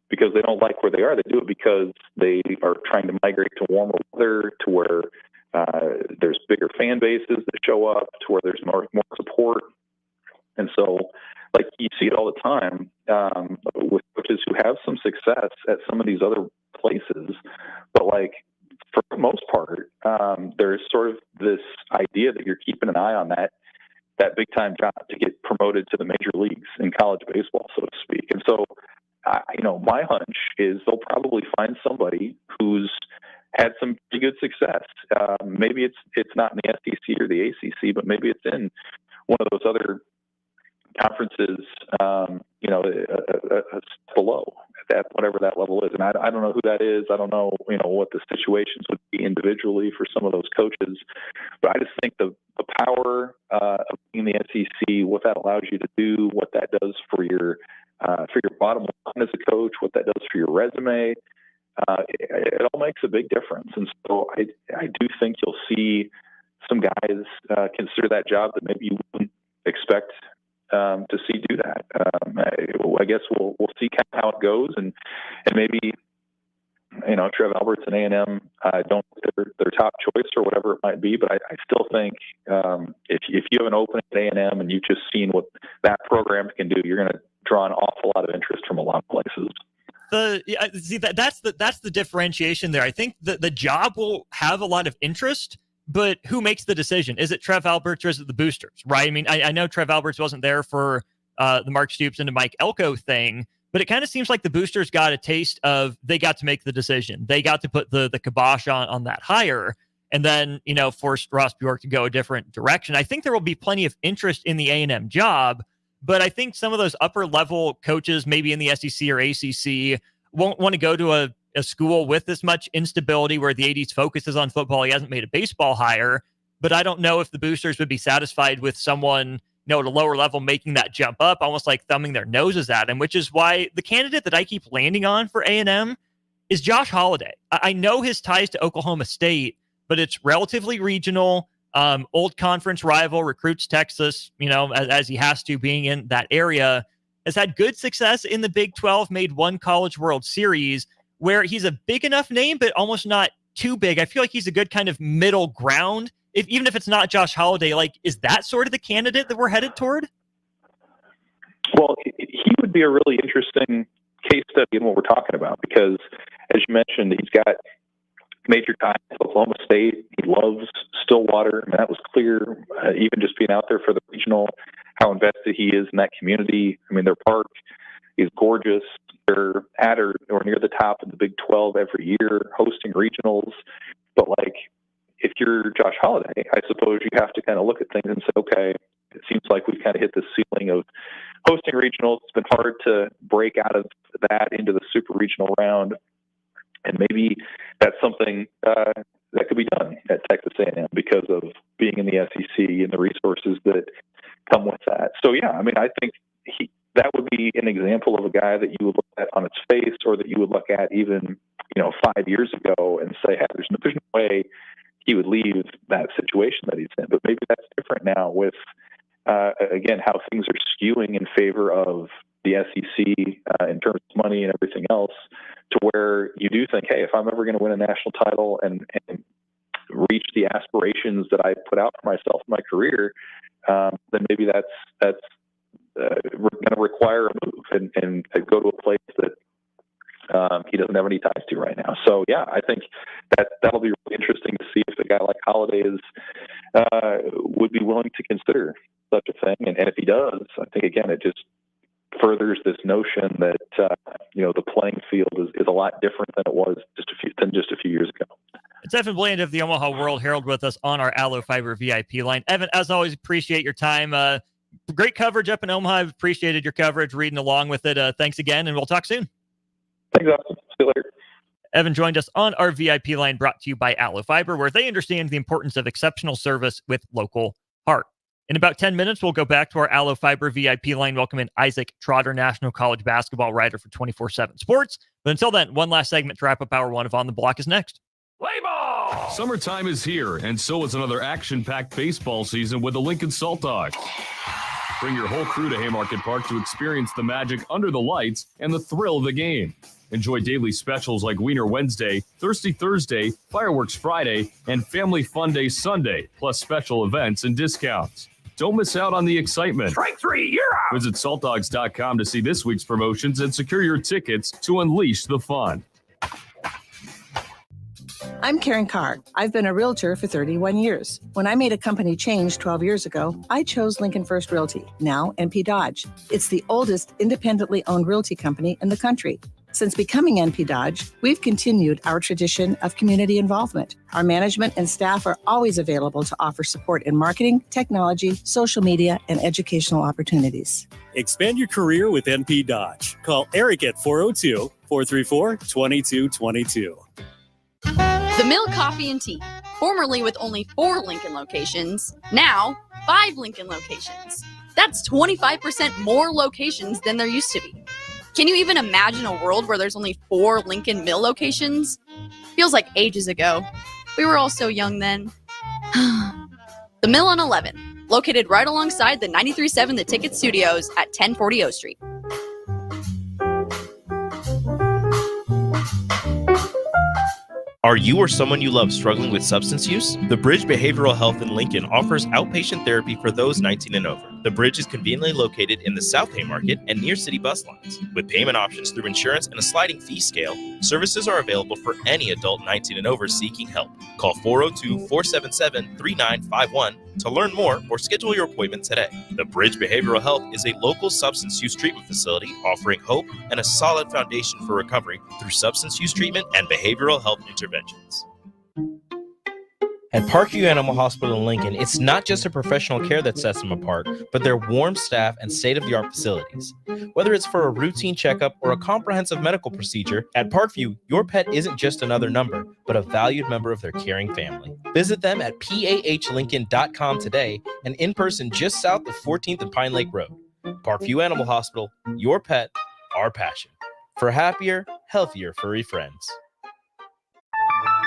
because they don't like where they are. They do it because they are trying to migrate to warmer weather, to where there's bigger fan bases that show up, to where there's more support. And so, like, you see it all the time with coaches who have some success at some of these other places, but like for the most part, there's sort of this idea that you're keeping an eye on that big time job to get promoted to the major leagues in college baseball, so to speak. And so, my hunch is they'll probably find somebody who's had some pretty good success. Maybe it's not in the SEC or the ACC, but maybe it's in one of those other conferences, below that, whatever that level is. And I don't know who that is. I don't know, what the situations would be individually for some of those coaches. But I just think the power of being in the SEC, what that allows you to do, what that does for your bottom line as a coach, what that does for your resume, it all makes a big difference. And so I do think you'll see some guys consider that job that maybe you wouldn't expect to see do that. I guess we'll see kind of how it goes, and maybe Trev Alberts and A&M don't their top choice or whatever it might be. But I still think if you have an opening at A&M and you've just seen what that program can do, you're going to draw an awful lot of interest from a lot of places. That's the differentiation there. I think the job will have a lot of interest, but who makes the decision? Is it Trev Alberts or is it the boosters, right? I mean, I know Trev Alberts wasn't there for the Mark Stoops and the Mike Elko thing, but it kind of seems like the boosters got a taste of they got to make the decision. They got to put the kibosh on that hire and then, forced Ross Bjork to go a different direction. I think there will be plenty of interest in the A&M job, but I think some of those upper level coaches, maybe in the SEC or ACC, won't want to go to a school with this much instability where the AD's focus is on football. He hasn't made a baseball hire, but I don't know if the boosters would be satisfied with someone, at a lower level making that jump up, almost like thumbing their noses at him, which is why the candidate that I keep landing on for A&M is Josh Holliday. I know his ties to Oklahoma State, but it's relatively regional, old conference rival, recruits Texas, as he has to, being in that area, has had good success in the Big 12, made one College World Series, where he's a big enough name, but almost not too big. I feel like he's a good kind of middle ground. Even if it's not Josh Holliday, is that sort of the candidate that we're headed toward? Well, he would be a really interesting case study in what we're talking about, because as you mentioned, he's got major ties to Oklahoma State. He loves Stillwater. I mean, that was clear, even just being out there for the regional, how invested he is in that community. I mean, their park is gorgeous. They're at or near the top of the Big 12 every year, hosting regionals. But if you're Josh Holliday, I suppose you have to kind of look at things and say, okay, it seems like we've kind of hit the ceiling of hosting regionals. It's been hard to break out of that into the super regional round. And maybe that's something that could be done at Texas A&M because of being in the SEC and the resources that come with that. So, yeah, I mean, I think that would be an example of a guy that you would look at on its face, or that you would look at even, 5 years ago and say, hey, there's no way he would leave that situation that he's in. But maybe that's different now with, again, how things are skewing in favor of the SEC in terms of money and everything else, to where you do think, hey, if I'm ever going to win a national title and reach the aspirations that I put out for myself in my career, then maybe that's going to require a move and go to a place that he doesn't have any ties to right now. So, yeah, I think that'll be really interesting to see if a guy like Holiday would be willing to consider such a thing. And if he does, I think, again, it just furthers this notion that, the playing field is a lot different than it was just a few years ago. It's Evan Bland of the Omaha World Herald with us on our Allo Fiber VIP line. Evan, as always, appreciate your time. Great coverage up in Omaha. I've appreciated your coverage, reading along with it. Thanks again, and we'll talk soon. Thanks, Austin. See you later. Evan joined us on our VIP line, brought to you by Allo Fiber, where they understand the importance of exceptional service with local heart. In about 10 minutes, we'll go back to our Allo Fiber VIP line, welcome in Isaac Trotter, national college basketball writer for 24/7 Sports. But until then, one last segment to wrap up hour one of On the Block is next. Play ball! Summertime is here, and so is another action-packed baseball season with the Lincoln Salt Dogs. Bring your whole crew to Haymarket Park to experience the magic under the lights and the thrill of the game. Enjoy daily specials like Wiener Wednesday, Thirsty Thursday, Fireworks Friday, and Family Fun Day Sunday, plus special events and discounts. Don't miss out on the excitement. Strike three, you're out. Visit saltdogs.com to see this week's promotions and secure your tickets to unleash the fun. I'm Karen Carr. I've been a realtor for 31 years. When I made a company change 12 years ago, I chose Lincoln First Realty, now NP Dodge. It's the oldest independently owned realty company in the country. Since becoming NP Dodge, we've continued our tradition of community involvement. Our management and staff are always available to offer support in marketing, technology, social media, and educational opportunities. Expand your career with NP Dodge. Call Eric at 402-434-2222. The Mill Coffee and Tea, formerly with only 4 Lincoln locations, now 5 Lincoln locations. That's 25% more locations than there used to be. Can you even imagine a world where there's only 4 Lincoln Mill locations? Feels like ages ago. We were all so young then. The Mill on 11, located right alongside the 93.7 The Ticket Studios at 1040 O Street. Are you or someone you love struggling with substance use? The Bridge Behavioral Health in Lincoln offers outpatient therapy for those 19 and over. The Bridge is conveniently located in the South Haymarket and near city bus lines. With payment options through insurance and a sliding fee scale, services are available for any adult 19 and over seeking help. Call 402-477-3951 to learn more or schedule your appointment today. The Bridge Behavioral Health is a local substance use treatment facility offering hope and a solid foundation for recovery through substance use treatment and behavioral health interventions. At Parkview Animal Hospital in Lincoln, it's not just a professional care that sets them apart, but their warm staff and state-of-the-art facilities. Whether it's for a routine checkup or a comprehensive medical procedure, at Parkview, your pet isn't just another number, but a valued member of their caring family. Visit them at pahlincoln.com today and in person just south of 14th and Pine Lake Road. Parkview Animal Hospital, your pet, our passion. For happier, healthier furry friends.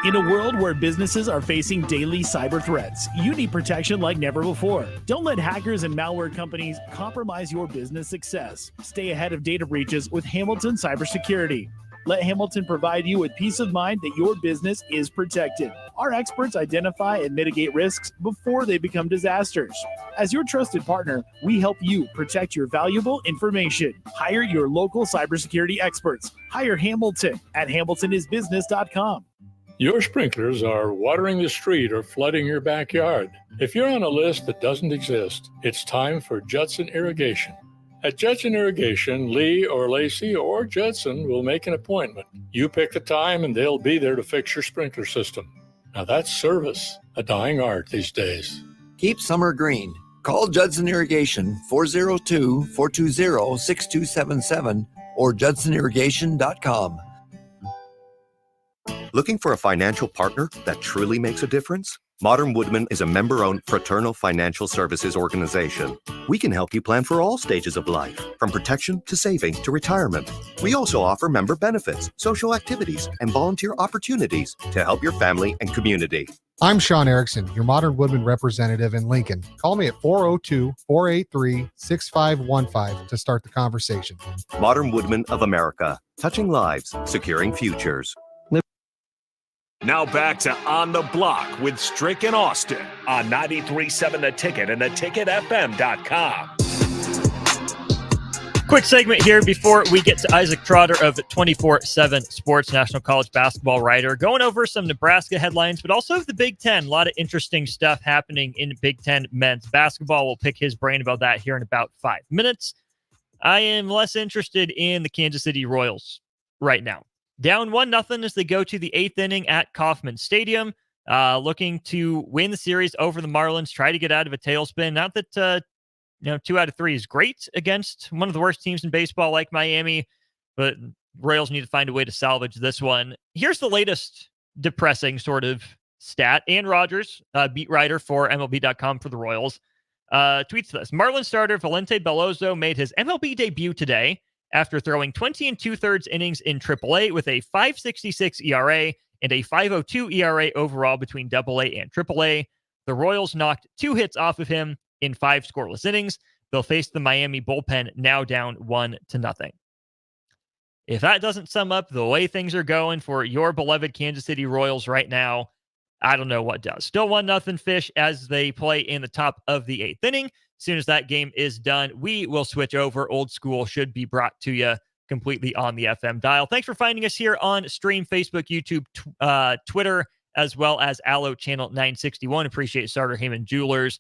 In a world where businesses are facing daily cyber threats, you need protection like never before. Don't let hackers and malware companies compromise your business success. Stay ahead of data breaches with Hamilton Cybersecurity. Let Hamilton provide you with peace of mind that your business is protected. Our experts identify and mitigate risks before they become disasters. As your trusted partner, we help you protect your valuable information. Hire your local cybersecurity experts. Hire Hamilton at hamiltonisbusiness.com. Your sprinklers are watering the street or flooding your backyard. If you're on a list that doesn't exist, it's time for Judson Irrigation. At Judson Irrigation, Lee or Lacey or Judson will make an appointment. You pick the time and they'll be there to fix your sprinkler system. Now that's service, a dying art these days. Keep summer green. Call Judson Irrigation 402-420-6277 or judsonirrigation.com. Looking for a financial partner that truly makes a difference? Modern Woodman is a member-owned fraternal financial services organization. We can help you plan for all stages of life, from protection to saving to retirement. We also offer member benefits, social activities, and volunteer opportunities to help your family and community. I'm Sean Erickson, your Modern Woodman representative in Lincoln. Call me at 402-483-6515 to start the conversation. Modern Woodman of America, touching lives, securing futures. Now back to On the Block with Strick and Austin on 93.7 The Ticket and theticketfm.com. Quick segment here before we get to Isaac Trotter of 24/7 Sports, national college basketball writer, going over some Nebraska headlines, but also the Big Ten. A lot of interesting stuff happening in Big Ten men's basketball. We'll pick his brain about that here in about 5 minutes. I am less interested in the Kansas City Royals right now. Down 1-0 as they go to the 8th inning at Kauffman Stadium, looking to win the series over the Marlins, try to get out of a tailspin. Not that 2 out of 3 is great against one of the worst teams in baseball like Miami, but Royals need to find a way to salvage this one. Here's the latest depressing sort of stat. Ann Rogers, beat writer for MLB.com for the Royals, tweets this. Marlins starter Valente Belloso made his MLB debut today after throwing 20 2/3 innings in AAA with a 5.66 ERA and a 5.02 ERA overall between AA and AAA. The Royals knocked 2 hits off of him in 5 scoreless innings. They'll face the Miami bullpen, now down 1-0. If that doesn't sum up the way things are going for your beloved Kansas City Royals right now, I don't know what does. Still 1-0 Fish as they play in the top of the 8th inning. As soon as that game is done, we will switch over. Old School should be brought to you completely on the FM dial. Thanks for finding us here on stream, Facebook, YouTube, Twitter, as well as Allo Channel 961. Appreciate Starter Heyman Jewelers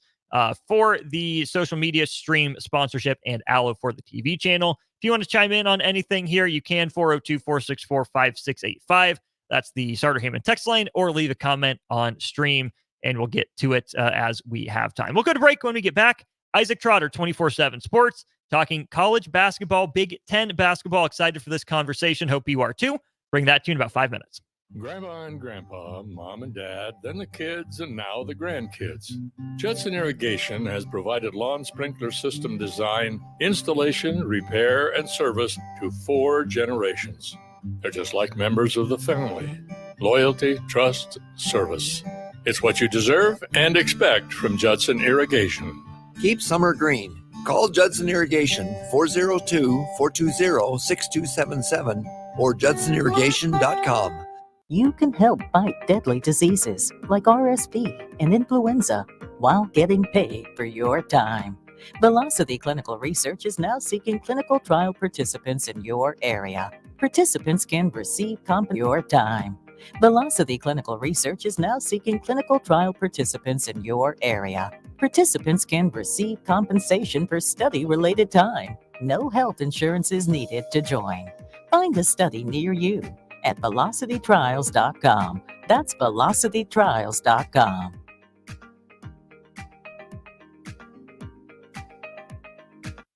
for the social media stream sponsorship and Allo for the TV channel. If you want to chime in on anything here, you can 402-464-5685. That's the Starter Heyman text line, or leave a comment on stream and we'll get to it as we have time. We'll go to break. When we get back, Isaac Trotter, 24/7 Sports, talking college basketball, Big Ten basketball. Excited for this conversation. Hope you are too. Bring that to you in about 5 minutes. Grandma and Grandpa, Mom and Dad, then the kids, and now the grandkids. Judson Irrigation has provided lawn sprinkler system design, installation, repair, and service to 4 generations. They're just like members of the family. Loyalty, trust, service. It's what you deserve and expect from Judson Irrigation. Keep summer green. Call Judson Irrigation 402-420-6277 or judsonirrigation.com. You can help fight deadly diseases like RSV and influenza while getting paid for your time. Velocity Clinical Research is now seeking clinical trial participants in your area. Participants can receive your time. Velocity Clinical Research is now seeking clinical trial participants in your area. Participants can receive compensation for study-related time. No health insurance is needed to join. Find a study near you at velocitytrials.com. That's velocitytrials.com.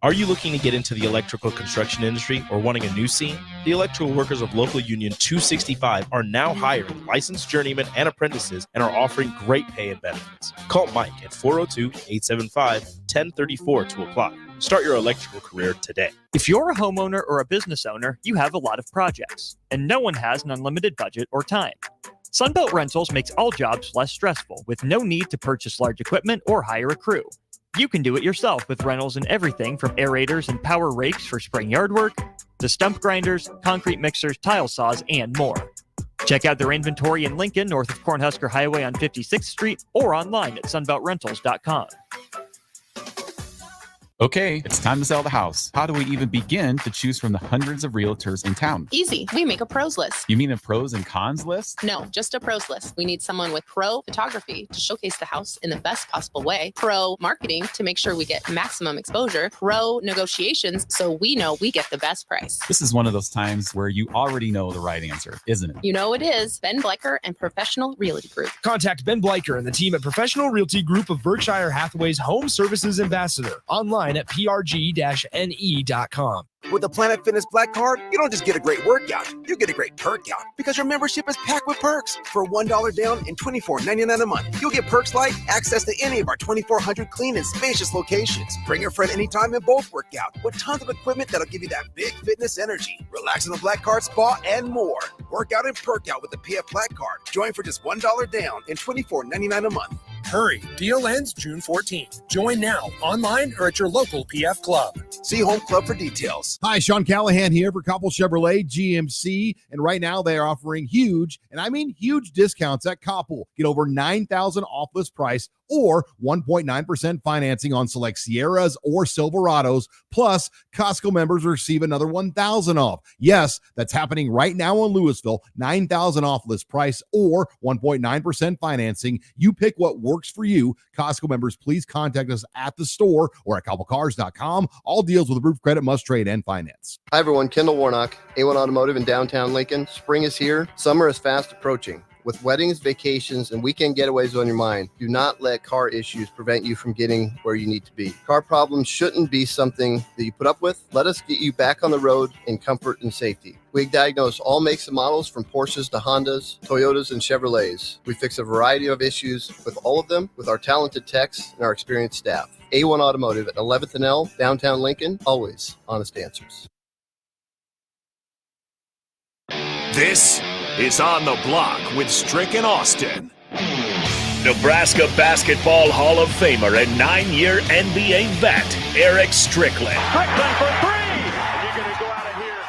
Are you looking to get into the electrical construction industry or wanting a new scene? The electrical workers of local union 265 are now hiring licensed journeymen and apprentices and are offering great pay and benefits. Call Mike at 402-875-1034 to apply. Start your electrical career today. If you're a homeowner or a business owner, you have a lot of projects, and no one has an unlimited budget or time. Sunbelt Rentals makes all jobs less stressful with no need to purchase large equipment or hire a crew. You can do it yourself with rentals and everything from aerators and power rakes for spring yard work to stump grinders, concrete mixers, tile saws, and more. Check out their inventory in Lincoln, north of Cornhusker Highway on 56th Street, or online at sunbeltrentals.com. Okay, it's time to sell the house. How do we even begin to choose from the hundreds of realtors in town? Easy. We make a pros list. You mean a pros and cons list? No, just a pros list. We need someone with pro photography to showcase the house in the best possible way, pro marketing to make sure we get maximum exposure, pro negotiations so we know we get the best price. This is one of those times where you already know the right answer, isn't it? You know it is. Ben Bleicher and Professional Realty Group. Contact Ben Bleicher and the team at Professional Realty Group of Berkshire Hathaway's Home Services Ambassador online at prg-ne.com. With the Planet Fitness Black Card, you don't just get a great workout, you get a great perk out because your membership is packed with perks. For $1 down and $24.99 a month, you'll get perks like access to any of our 2,400 clean and spacious locations. Bring a friend anytime and both work out with tons of equipment that'll give you that big fitness energy. Relax in the Black Card spa and more. Work out and perk out with the PF Black Card. Join for just $1 down and $24.99 a month. Hurry, deal ends June 14th. Join now, online or at your local PF Club. See Home Club for details. Hi, Sean Callahan here for Koppel Chevrolet GMC, and right now they are offering huge, and I mean huge discounts at Koppel. Get over $9,000 off list price or 1.9% financing on select Sierras or Silverados. Plus, Costco members receive another $1,000 off. Yes, that's happening right now in Louisville. $9,000 off list price or 1.9% financing. You pick what works for you. Costco members, please contact us at the store or at cobblecars.com. All deals with approved credit must trade and finance. Hi everyone, Kendall Warnock, A1 Automotive in downtown Lincoln. Spring is here. Summer is fast approaching. With weddings, vacations, and weekend getaways on your mind, do not let car issues prevent you from getting where you need to be. Car problems shouldn't be something that you put up with. Let us get you back on the road in comfort and safety. We diagnose all makes and models from Porsches to Hondas, Toyotas, and Chevrolets. We fix a variety of issues with all of them with our talented techs and our experienced staff. A1 Automotive at 11th and L, downtown Lincoln, always honest answers. This is On the Block with Strick and Austin. Nebraska Basketball Hall of Famer and 9-year NBA vet, Eric Strickland. Strickland for three! And you're going to go out of here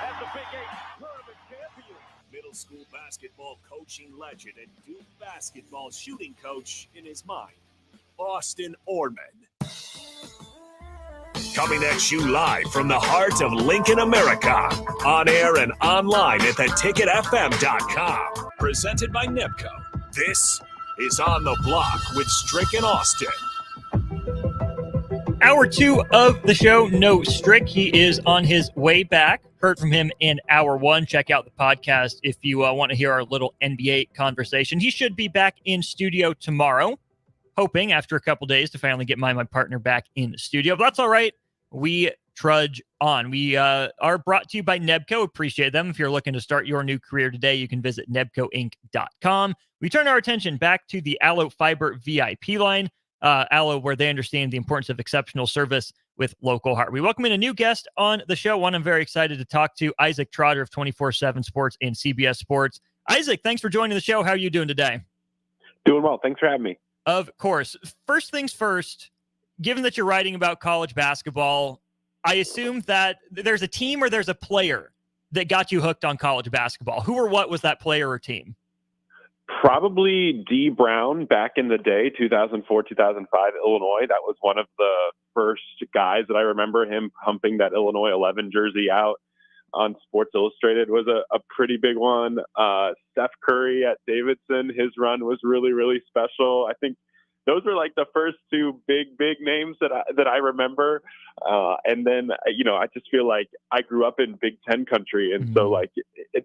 as the Big 8 tournament champion. Middle school basketball coaching legend and Duke basketball shooting coach in his mind, Austin Orman. Coming at you live from the heart of Lincoln, America. On air and online at theticketfm.com. Presented by NIPCO. This is On the Block with Strick and Austin. Hour 2 of the show, no Strick. He is on his way back. Heard from him in hour 1. Check out the podcast if you want to hear our little NBA conversation. He should be back in studio tomorrow. Hoping after a couple days to finally get my partner back in the studio. But that's all right. We trudge on. We are brought to you by Nebco. Appreciate them. If you're looking to start your new career today, you can visit nebcoinc.com. We turn our attention back to the Allo Fiber VIP line. Allo, where they understand the importance of exceptional service with local heart. We welcome in a new guest on the show, one I'm very excited to talk to, Isaac Trotter of 24/7 Sports and CBS Sports. Isaac, thanks for joining the show. How are you doing today? Doing well. Thanks for having me. Of course. First things first, given that you're writing about college basketball, I assume that there's a team or there's a player that got you hooked on college basketball. Who or what was that player or team? Probably D. Brown back in the day, 2004, 2005, Illinois. That was one of the first guys that I remember him pumping that Illinois 11 jersey out on Sports Illustrated was a pretty big one. Steph Curry at Davidson, his run was really, really special. I think those are like the first two big names that I remember. And then, I just feel like I grew up in Big Ten country. And so like,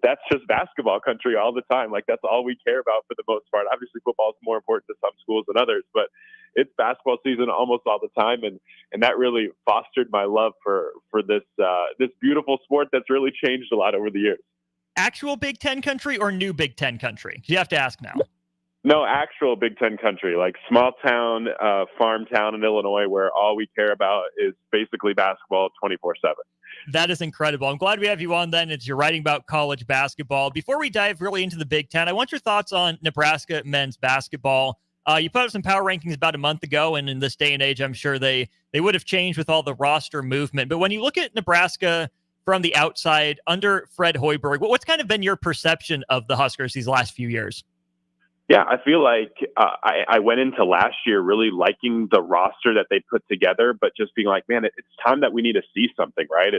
that's just basketball country all the time. Like that's all we care about for the most part. Obviously football is more important to some schools than others, but it's basketball season almost all the time. And that really fostered my love for this beautiful sport that's really changed a lot over the years. Actual Big Ten country or new Big Ten country? You have to ask now. No, actual Big Ten country, like small town, farm town in Illinois, where all we care about is basically basketball 24/7. That is incredible. I'm glad we have you on then. It's you're writing about college basketball. Before we dive really into the Big Ten, I want your thoughts on Nebraska men's basketball. You put up some power rankings about a month ago, and in this day and age, I'm sure they would have changed with all the roster movement. But when you look at Nebraska from the outside under Fred Hoiberg, what's kind of been your perception of the Huskers these last few years? Yeah, I feel like I went into last year really liking the roster that they put together, but just being like, man, it's time that we need to see something, right?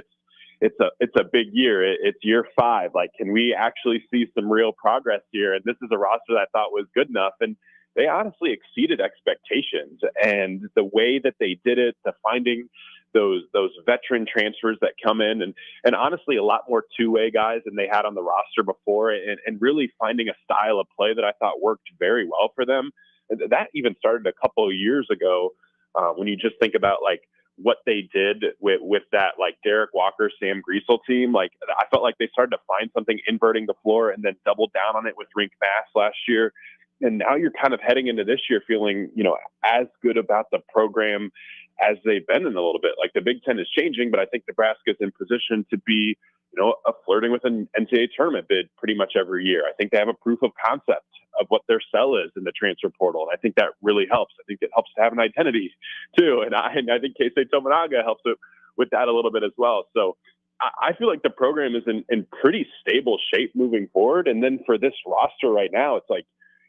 It's a big year. It's year 5. Like, can we actually see some real progress here? And this is a roster that I thought was good enough, and they honestly exceeded expectations. And the way that they did it, the finding those veteran transfers that come in and honestly a lot more two-way guys than they had on the roster before and really finding a style of play that I thought worked very well for them. That even started a couple of years ago when you just think about like what they did with that like Derek Walker, Sam Griesel team. Like I felt like they started to find something inverting the floor and then doubled down on it with Rink Mass last year. And now you're kind of heading into this year feeling, as good about the program as they've been in a little bit. Like the Big Ten is changing, but I think Nebraska is in position to be, flirting with an NCAA tournament bid pretty much every year. I think they have a proof of concept of what their sell is in the transfer portal. And I think that really helps. I think it helps to have an identity too. And I think Keisei Tominaga helps with that a little bit as well. So I feel like the program is in pretty stable shape moving forward. And then for this roster right now, it's like,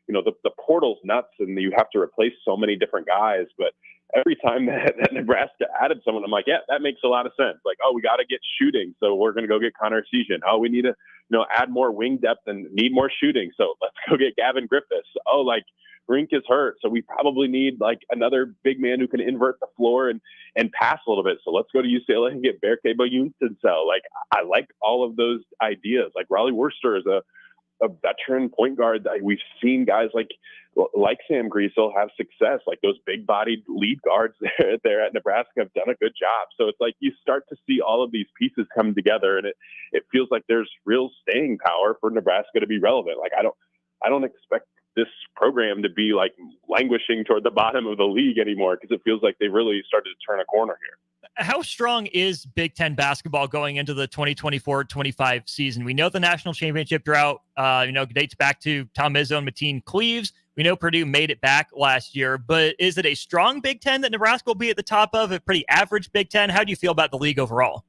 the portal's nuts and you have to replace so many different guys. But every time that Nebraska added someone, I'm like, yeah, that makes a lot of sense. Like, oh, we got to get shooting, so we're going to go get Connor Season. Oh, we need to, add more wing depth and need more shooting, so let's go get Gavin Griffiths. Oh, like Rink is hurt, so we probably need like another big man who can invert the floor and pass a little bit. So let's go to UCLA and get Berke Boyuntenso. Like, I like all of those ideas. Like Raleigh Worcester is a veteran point guard. We've seen guys like Sam Griesel have success. Like those big-bodied lead guards there at Nebraska have done a good job. So it's like you start to see all of these pieces come together, and it feels like there's real staying power for Nebraska to be relevant. Like I don't expect this program to be like languishing toward the bottom of the league anymore, because it feels like they really started to turn a corner here. How strong is Big Ten basketball going into the 2024-25 season? We know the national championship drought, dates back to Tom Izzo and Mateen Cleaves. We know Purdue made it back last year, but is it a strong Big Ten that Nebraska will be at the top of, a pretty average Big Ten? How do you feel about the league overall?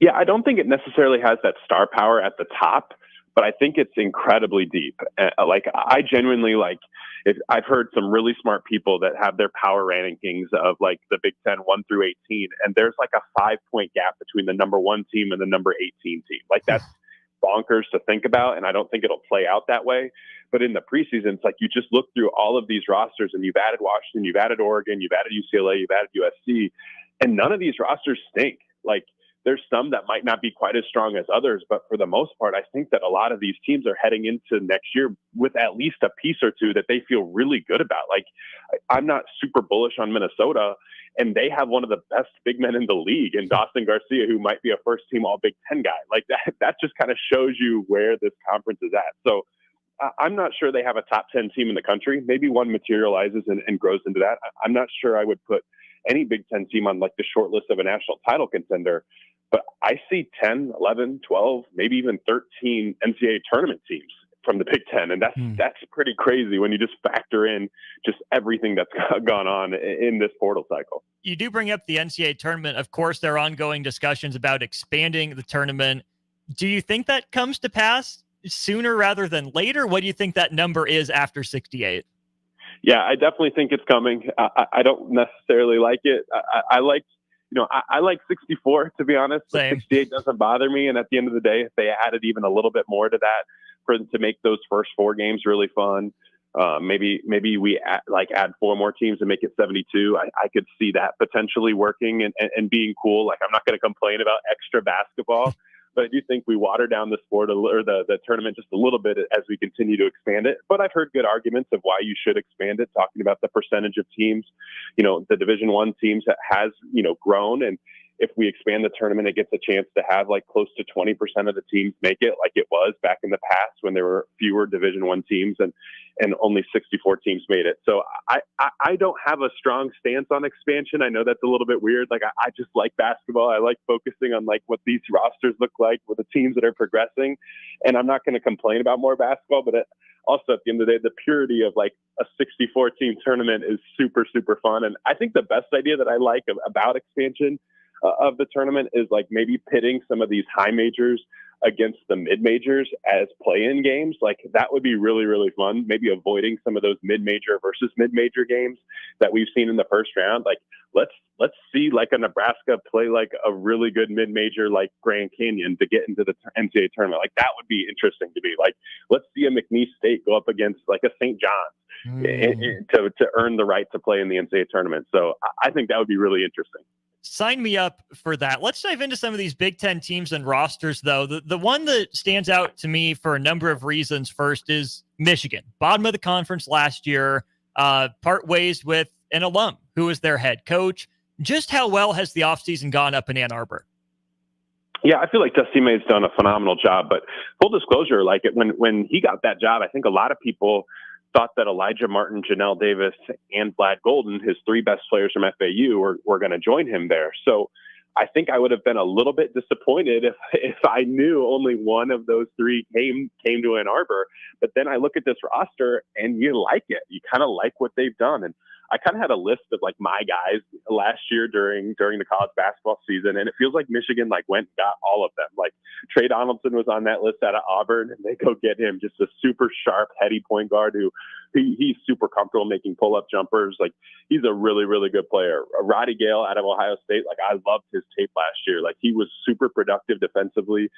Yeah, I don't think it necessarily has that star power at the top, but I think it's incredibly deep. I genuinely I've heard some really smart people that have their power rankings of like the Big Ten 1 through 18, and there's like a 5-point gap between the number 1 team and the number 18 team. Like that's bonkers to think about, and I don't think it'll play out that way. But in the preseason, it's like you just look through all of these rosters, and you've added Washington, you've added Oregon, you've added UCLA, you've added USC, and none of these rosters stink. Like there's some that might not be quite as strong as others, but for the most part, I think that a lot of these teams are heading into next year with at least a piece or two that they feel really good about. Like I'm not super bullish on Minnesota, and they have one of the best big men in the league in Dawson Garcia, who might be a first team all Big Ten guy. Like that just kind of shows you where this conference is at. So I'm not sure they have a top 10 team in the country. Maybe one materializes and grows into that. I'm not sure I would put any Big Ten team on like the short list of a national title contender. But I see 10, 11, 12, maybe even 13 NCAA tournament teams from the Big Ten. And that's pretty crazy when you just factor in just everything that's gone on in this portal cycle. You do bring up the NCAA tournament. Of course, there are ongoing discussions about expanding the tournament. Do you think that comes to pass sooner rather than later? What do you think that number is after 68? Yeah, I definitely think it's coming. I don't necessarily like it. I like 64, to be honest. But 68 doesn't bother me. And at the end of the day, if they added even a little bit more to that to make those first 4 games really fun, maybe we add 4 more teams and make it 72. I could see that potentially working and being cool. Like I'm not going to complain about extra basketball, but I do think we water down the sport or the tournament just a little bit as we continue to expand it. But I've heard good arguments of why you should expand it, talking about the percentage of teams. The Division I teams has, grown. And if we expand the tournament, it gets a chance to have like close to 20% of the teams make it, like it was back in the past when there were fewer Division I teams and only 64 teams made it. So I don't have a strong stance on expansion. I know that's a little bit weird. Like I just like basketball. I like focusing on like what these rosters look like with the teams that are progressing. And I'm not going to complain about more basketball, but also at the end of the day, the purity of like a 64 team tournament is super, super fun. And I think the best idea that I like about expansion of the tournament is like maybe pitting some of these high majors against the mid majors as play-in games. Like that would be really, really fun. Maybe avoiding some of those mid-major versus mid-major games that we've seen in the first round. Like let's see like a Nebraska play like a really good mid-major like Grand Canyon to get into the NCAA tournament. Like that would be interesting to me. Like let's see a McNeese State go up against like a St. John's to earn the right to play in the NCAA tournament. So I think that would be really interesting. Sign me up for that. Let's dive into some of these Big Ten teams and rosters, though. The one that stands out to me for a number of reasons first is Michigan. Bottom of the conference last year, part ways with an alum who was their head coach. Just how well has the offseason gone up in Ann Arbor? Yeah, I feel like Dusty May's done a phenomenal job. But full disclosure, like when he got that job, I think a lot of people thought that Elijah Martin, Janelle Davis, and Vlad Golden, his 3 best players from FAU, were going to join him there. So I think I would have been a little bit disappointed if I knew only one of those 3 came to Ann Arbor. But then I look at this roster and you like it. You kind of like what they've done. And I kind of had a list of like my guys last year during the college basketball season, and it feels like Michigan like went and got all of them. Like Trey Donaldson was on that list out of Auburn, and they go get him, just a super sharp, heady point guard who he's super comfortable making pull-up jumpers. Like he's a really, really good player. Roddy Gale out of Ohio State, like I loved his tape last year. Like he was super productive defensively,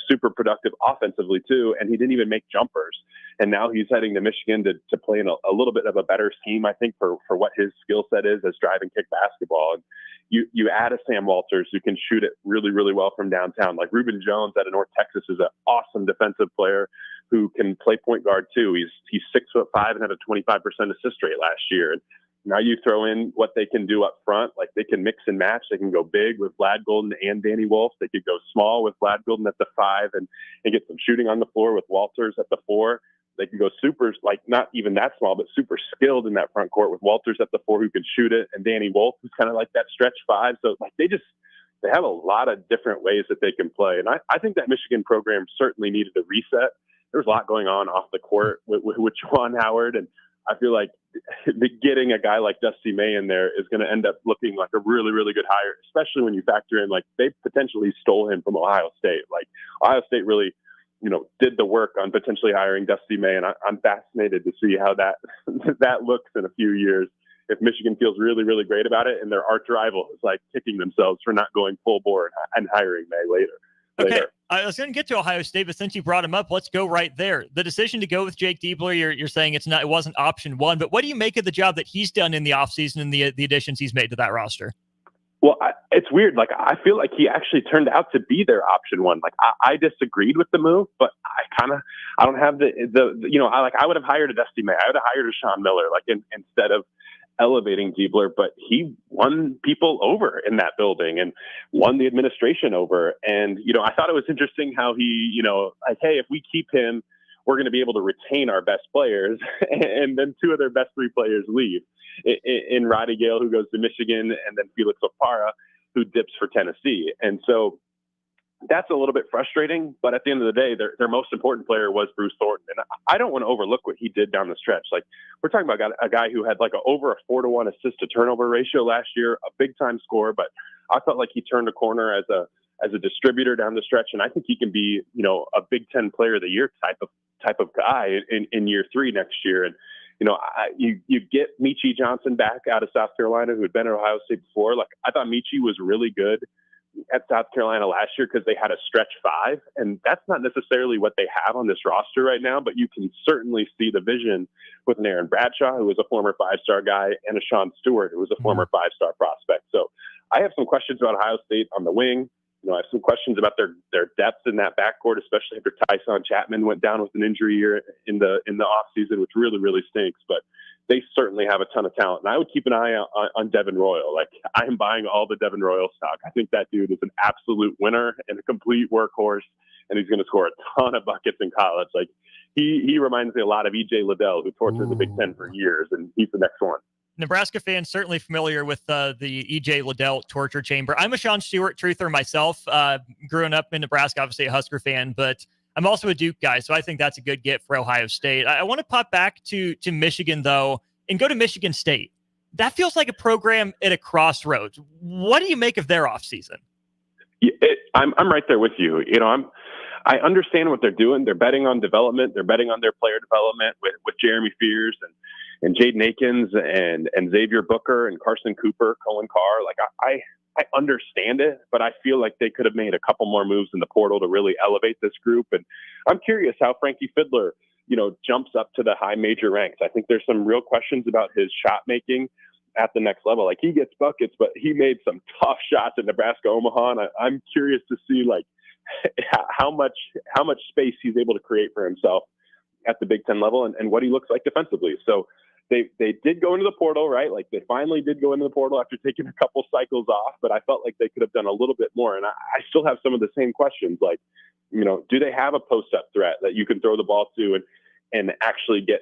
super productive offensively too, and he didn't even make jumpers. And now he's heading to Michigan to play in a little bit of a better scheme, I think, for what his skill set is as drive and kick basketball. And you add a Sam Walters who can shoot it really, really well from downtown. Like Reuben Jones out of North Texas is an awesome defensive player who can play point guard too. He's 6'5" and had a 25% assist rate last year. And now you throw in what they can do up front. Like they can mix and match. They can go big with Vlad Golden and Danny Wolf. They could go small with Vlad Golden at the 5 and get some shooting on the floor with Walters at the 4. They can go super, like not even that small, but super skilled in that front court with Walters at the 4 who can shoot it, and Danny Wolf who's kind of like that stretch 5. So like they have a lot of different ways that they can play. And I think that Michigan program certainly needed a reset. There was a lot going on off the court with Juwan Howard, and I feel like getting a guy like Dusty May in there is going to end up looking like a really, really good hire, especially when you factor in like they potentially stole him from Ohio State. Like Ohio State really, did the work on potentially hiring Dusty May, and I'm fascinated to see how that looks in a few years. If Michigan feels really, really great about it, and their arch rival is like kicking themselves for not going full bore and hiring May later. Okay, I was going to get to Ohio State, but since you brought him up, let's go right there. The decision to go with Jake Diebler, you're saying it wasn't option one, but what do you make of the job that he's done in the offseason and the additions he's made to that roster? Well, it's weird. Like, I feel like he actually turned out to be their option one. Like, I disagreed with the move, but I don't have I would have hired a Dusty May. I would have hired a Sean Miller, instead of elevating Diebler, but he won people over in that building and won the administration over. And, I thought it was interesting how he, hey, if we keep him, we're going to be able to retain our best players. And then 2 of their best 3 players leave in Roddy Gale, who goes to Michigan, and then Felix Opara, who dips for Tennessee. And so that's a little bit frustrating, but at the end of the day, their most important player was Bruce Thornton. And I don't want to overlook what he did down the stretch. Like, we're talking about a guy who had over a 4-to-1 assist to turnover ratio last year, a big time scorer, but I felt like he turned a corner as a distributor down the stretch. And I think he can be, a Big Ten player of the year type of guy in year 3 next year. And, you get Michi Johnson back out of South Carolina, who had been at Ohio State before. Like, I thought Michi was really good at South Carolina last year because they had a stretch 5, and that's not necessarily what they have on this roster right now, but you can certainly see the vision with an Aaron Bradshaw, who was a former 5-star guy, and a Sean Stewart, who was a former 5-star prospect. So I have some questions about Ohio State on the wing. I have some questions about their depth in that backcourt, especially after Tyson Chapman went down with an injury here in the offseason, which really, really stinks. But they certainly have a ton of talent. And I would keep an eye on Devin Royal. Like, I'm buying all the Devin Royal stock. I think that dude is an absolute winner and a complete workhorse, and he's going to score a ton of buckets in college. Like, he reminds me a lot of E.J. Liddell, who tortured the Big Ten for years, and he's the next one. Nebraska fans certainly familiar with the E.J. Liddell torture chamber. I'm a Sean Stewart truther myself. Growing up in Nebraska, obviously a Husker fan, but I'm also a Duke guy, so I think that's a good get for Ohio State. I want to pop back to Michigan, though, and go to Michigan State. That feels like a program at a crossroads. What do you make of their offseason? I'm right there with you. I understand what they're doing. They're betting on development. They're betting on their player development with Jeremy Fears and Jaden Akins and Xavier Booker and Carson Cooper, Colin Carr. Like, I understand it, but I feel like they could have made a couple more moves in the portal to really elevate this group. And I'm curious how Frankie Fiddler, jumps up to the high major ranks. I think there's some real questions about his shot making at the next level. Like, he gets buckets, but he made some tough shots at Nebraska Omaha. And I'm curious to see how much space he's able to create for himself at the Big Ten level and what he looks like defensively. So they did go into the portal, right? Like, they finally did go into the portal after taking a couple cycles off, but I felt like they could have done a little bit more. And I still have some of the same questions. Like, do they have a post-up threat that you can throw the ball to and actually get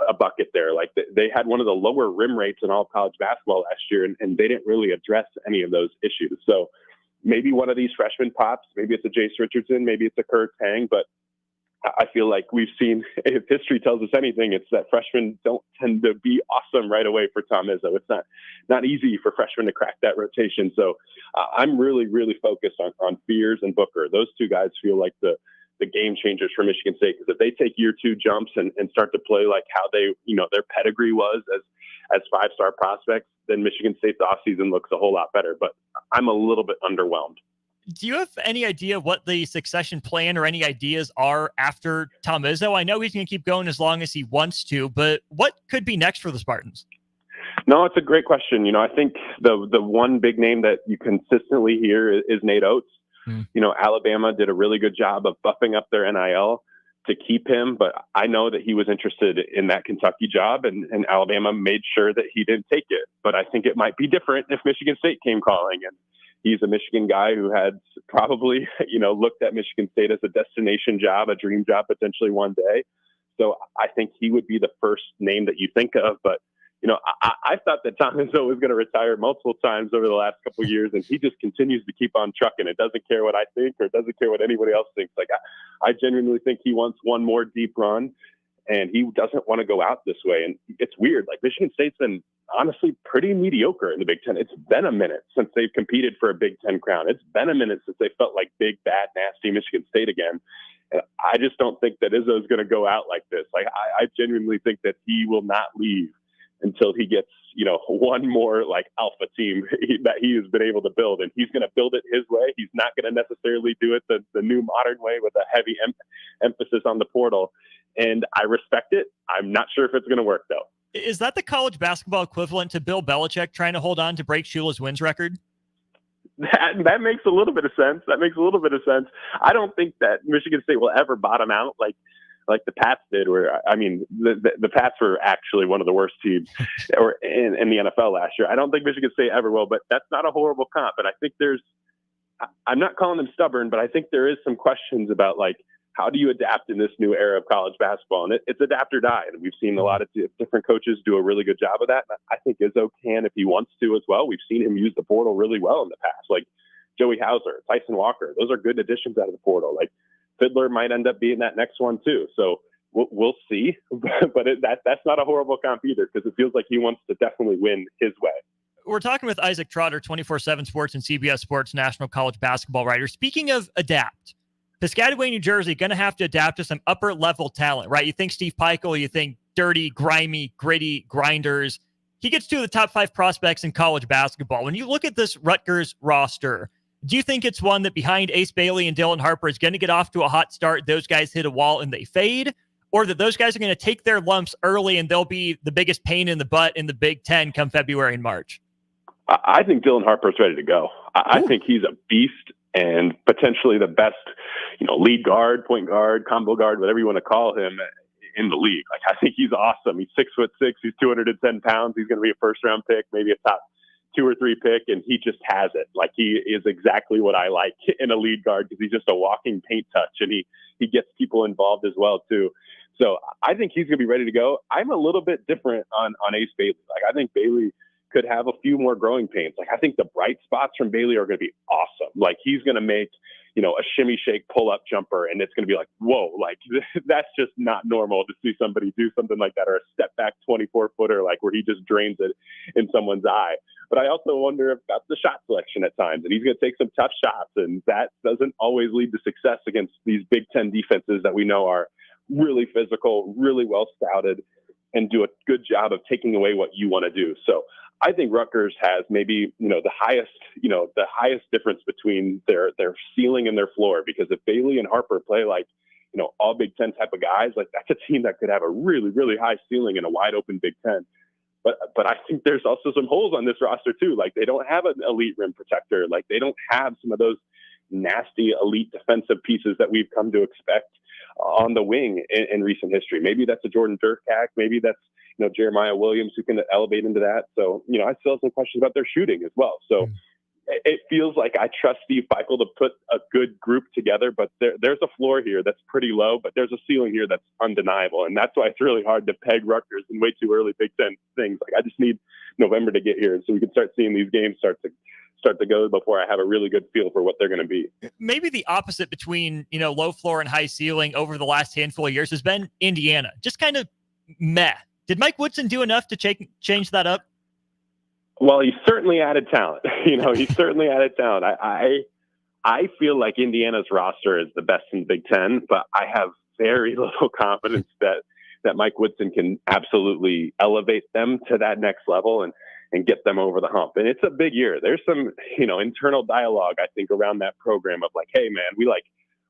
a bucket there? Like, they had one of the lower rim rates in all college basketball last year, and they didn't really address any of those issues. So maybe one of these freshmen pops, maybe it's a Jace Richardson, maybe it's a Kerr Tang, but I feel like we've seen, if history tells us anything, it's that freshmen don't tend to be awesome right away for Tom Izzo. It's not easy for freshmen to crack that rotation. So I'm really, really focused on Fears and Booker. Those two guys feel like the game changers for Michigan State, because if they take year two jumps and start to play like how they, their pedigree was as five-star prospects, then Michigan State's offseason looks a whole lot better. But I'm a little bit underwhelmed. Do you have any idea what the succession plan or any ideas are after Tom Izzo? I know he's going to keep going as long as he wants to, but what could be next for the Spartans? No, it's a great question. I think the one big name that you consistently hear is Nate Oates. Alabama did a really good job of buffing up their NIL to keep him, but I know that he was interested in that Kentucky job, and Alabama made sure that he didn't take it. But I think it might be different if Michigan State came calling, and he's a Michigan guy who had probably, looked at Michigan State as a destination job, a dream job potentially one day. So I think he would be the first name that you think of. But, I thought that Tom Izzo was going to retire multiple times over the last couple of years, and he just continues to keep on trucking. It doesn't care what I think or doesn't care what anybody else thinks. Like, I genuinely think he wants one more deep run, and he doesn't want to go out this way. And it's weird. Like, Michigan State's been honestly pretty mediocre in the Big Ten. It's been a minute since they've competed for a Big Ten crown. It's been a minute since they felt like big, bad, nasty Michigan State again. And I just don't think that Izzo is going to go out like this. Like, I genuinely think that he will not leave until he gets, one more like alpha team that he has been able to build. And he's going to build it his way. He's not going to necessarily do it the new modern way with a heavy emphasis on the portal. And I respect it. I'm not sure if it's going to work, though. Is that the college basketball equivalent to Bill Belichick trying to hold on to break Shula's wins record? That makes a little bit of sense. I don't think that Michigan State will ever bottom out like the Pats did, where, I mean, the Pats were actually one of the worst teams or in the NFL last year. I don't think Michigan State ever will, but that's not a horrible comp. And I think I'm not calling them stubborn, but I think there is some questions about, like, how do you adapt in this new era of college basketball? And it's adapt or die. And we've seen a lot of different coaches do a really good job of that. And I think Izzo can if he wants to as well. We've seen him use the portal really well in the past, like Joey Hauser, Tyson Walker. Those are good additions out of the portal. Like, Fiddler might end up being that next one too. So we'll see. But that's not a horrible comp either, because it feels like he wants to definitely win his way. We're talking with Isaac Trotter, 24/7 Sports and CBS Sports national college basketball writer. Speaking of adapt, Piscataway, New Jersey, going to have to adapt to some upper-level talent, right? You think Steve Peichel, you think dirty, grimy, gritty grinders. He gets two of the top 5 prospects in college basketball. When you look at this Rutgers roster, do you think it's one that behind Ace Bailey and Dylan Harper is going to get off to a hot start, those guys hit a wall and they fade, or that those guys are going to take their lumps early and they'll be the biggest pain in the butt in the Big Ten come February and March? I think Dylan Harper's ready to go. I think he's a beast and potentially the best, lead guard, point guard, combo guard, whatever you want to call him, in the league. Like, I think he's awesome. He's 6'6", he's 210 pounds. He's going to be a first-round pick, maybe a top 2 or 3 pick, and he just has it. Like, he is exactly what I like in a lead guard, because he's just a walking paint touch, and he gets people involved as well too. So I think he's going to be ready to go. I'm a little bit different on Ace Bailey. Like, I think Bailey could have a few more growing pains. Like, I think the bright spots from Bailey are going to be awesome. Like, he's going to make, a shimmy shake pull up jumper, and it's going to be like, whoa, like, that's just not normal to see somebody do something like that, or a step back 24-footer, like, where he just drains it in someone's eye. But I also wonder about the shot selection at times, and he's going to take some tough shots, and that doesn't always lead to success against these Big Ten defenses that we know are really physical, really well scouted, and do a good job of taking away what you want to do. So I think Rutgers has maybe, the highest difference between their ceiling and their floor, because if Bailey and Harper play like, all Big Ten type of guys, like, that's a team that could have a really, really high ceiling in a wide open Big Ten. But I think there's also some holes on this roster too. Like, they don't have an elite rim protector. Like, they don't have some of those nasty elite defensive pieces that we've come to expect on the wing in recent history. Maybe that's a Jordan Durkak. Maybe that's, Jeremiah Williams, who can elevate into that. So, I still have some questions about their shooting as well. So it feels like I trust Steve Peichel to put a good group together, but there's a floor here that's pretty low, but there's a ceiling here that's undeniable. And that's why it's really hard to peg Rutgers in way too early Big Ten things. Like, I just need November to get here so we can start seeing these games start start to go before I have a really good feel for what they're going to be. Maybe the opposite between, low floor and high ceiling over the last handful of years has been Indiana. Just kind of meh. Did Mike Woodson do enough to change that up? Well, he certainly added talent. He certainly added talent. I feel like Indiana's roster is the best in Big Ten, but I have very little confidence that Mike Woodson can absolutely elevate them to that next level and get them over the hump. And it's a big year. There's some, internal dialogue, I think, around that program of like, hey, man,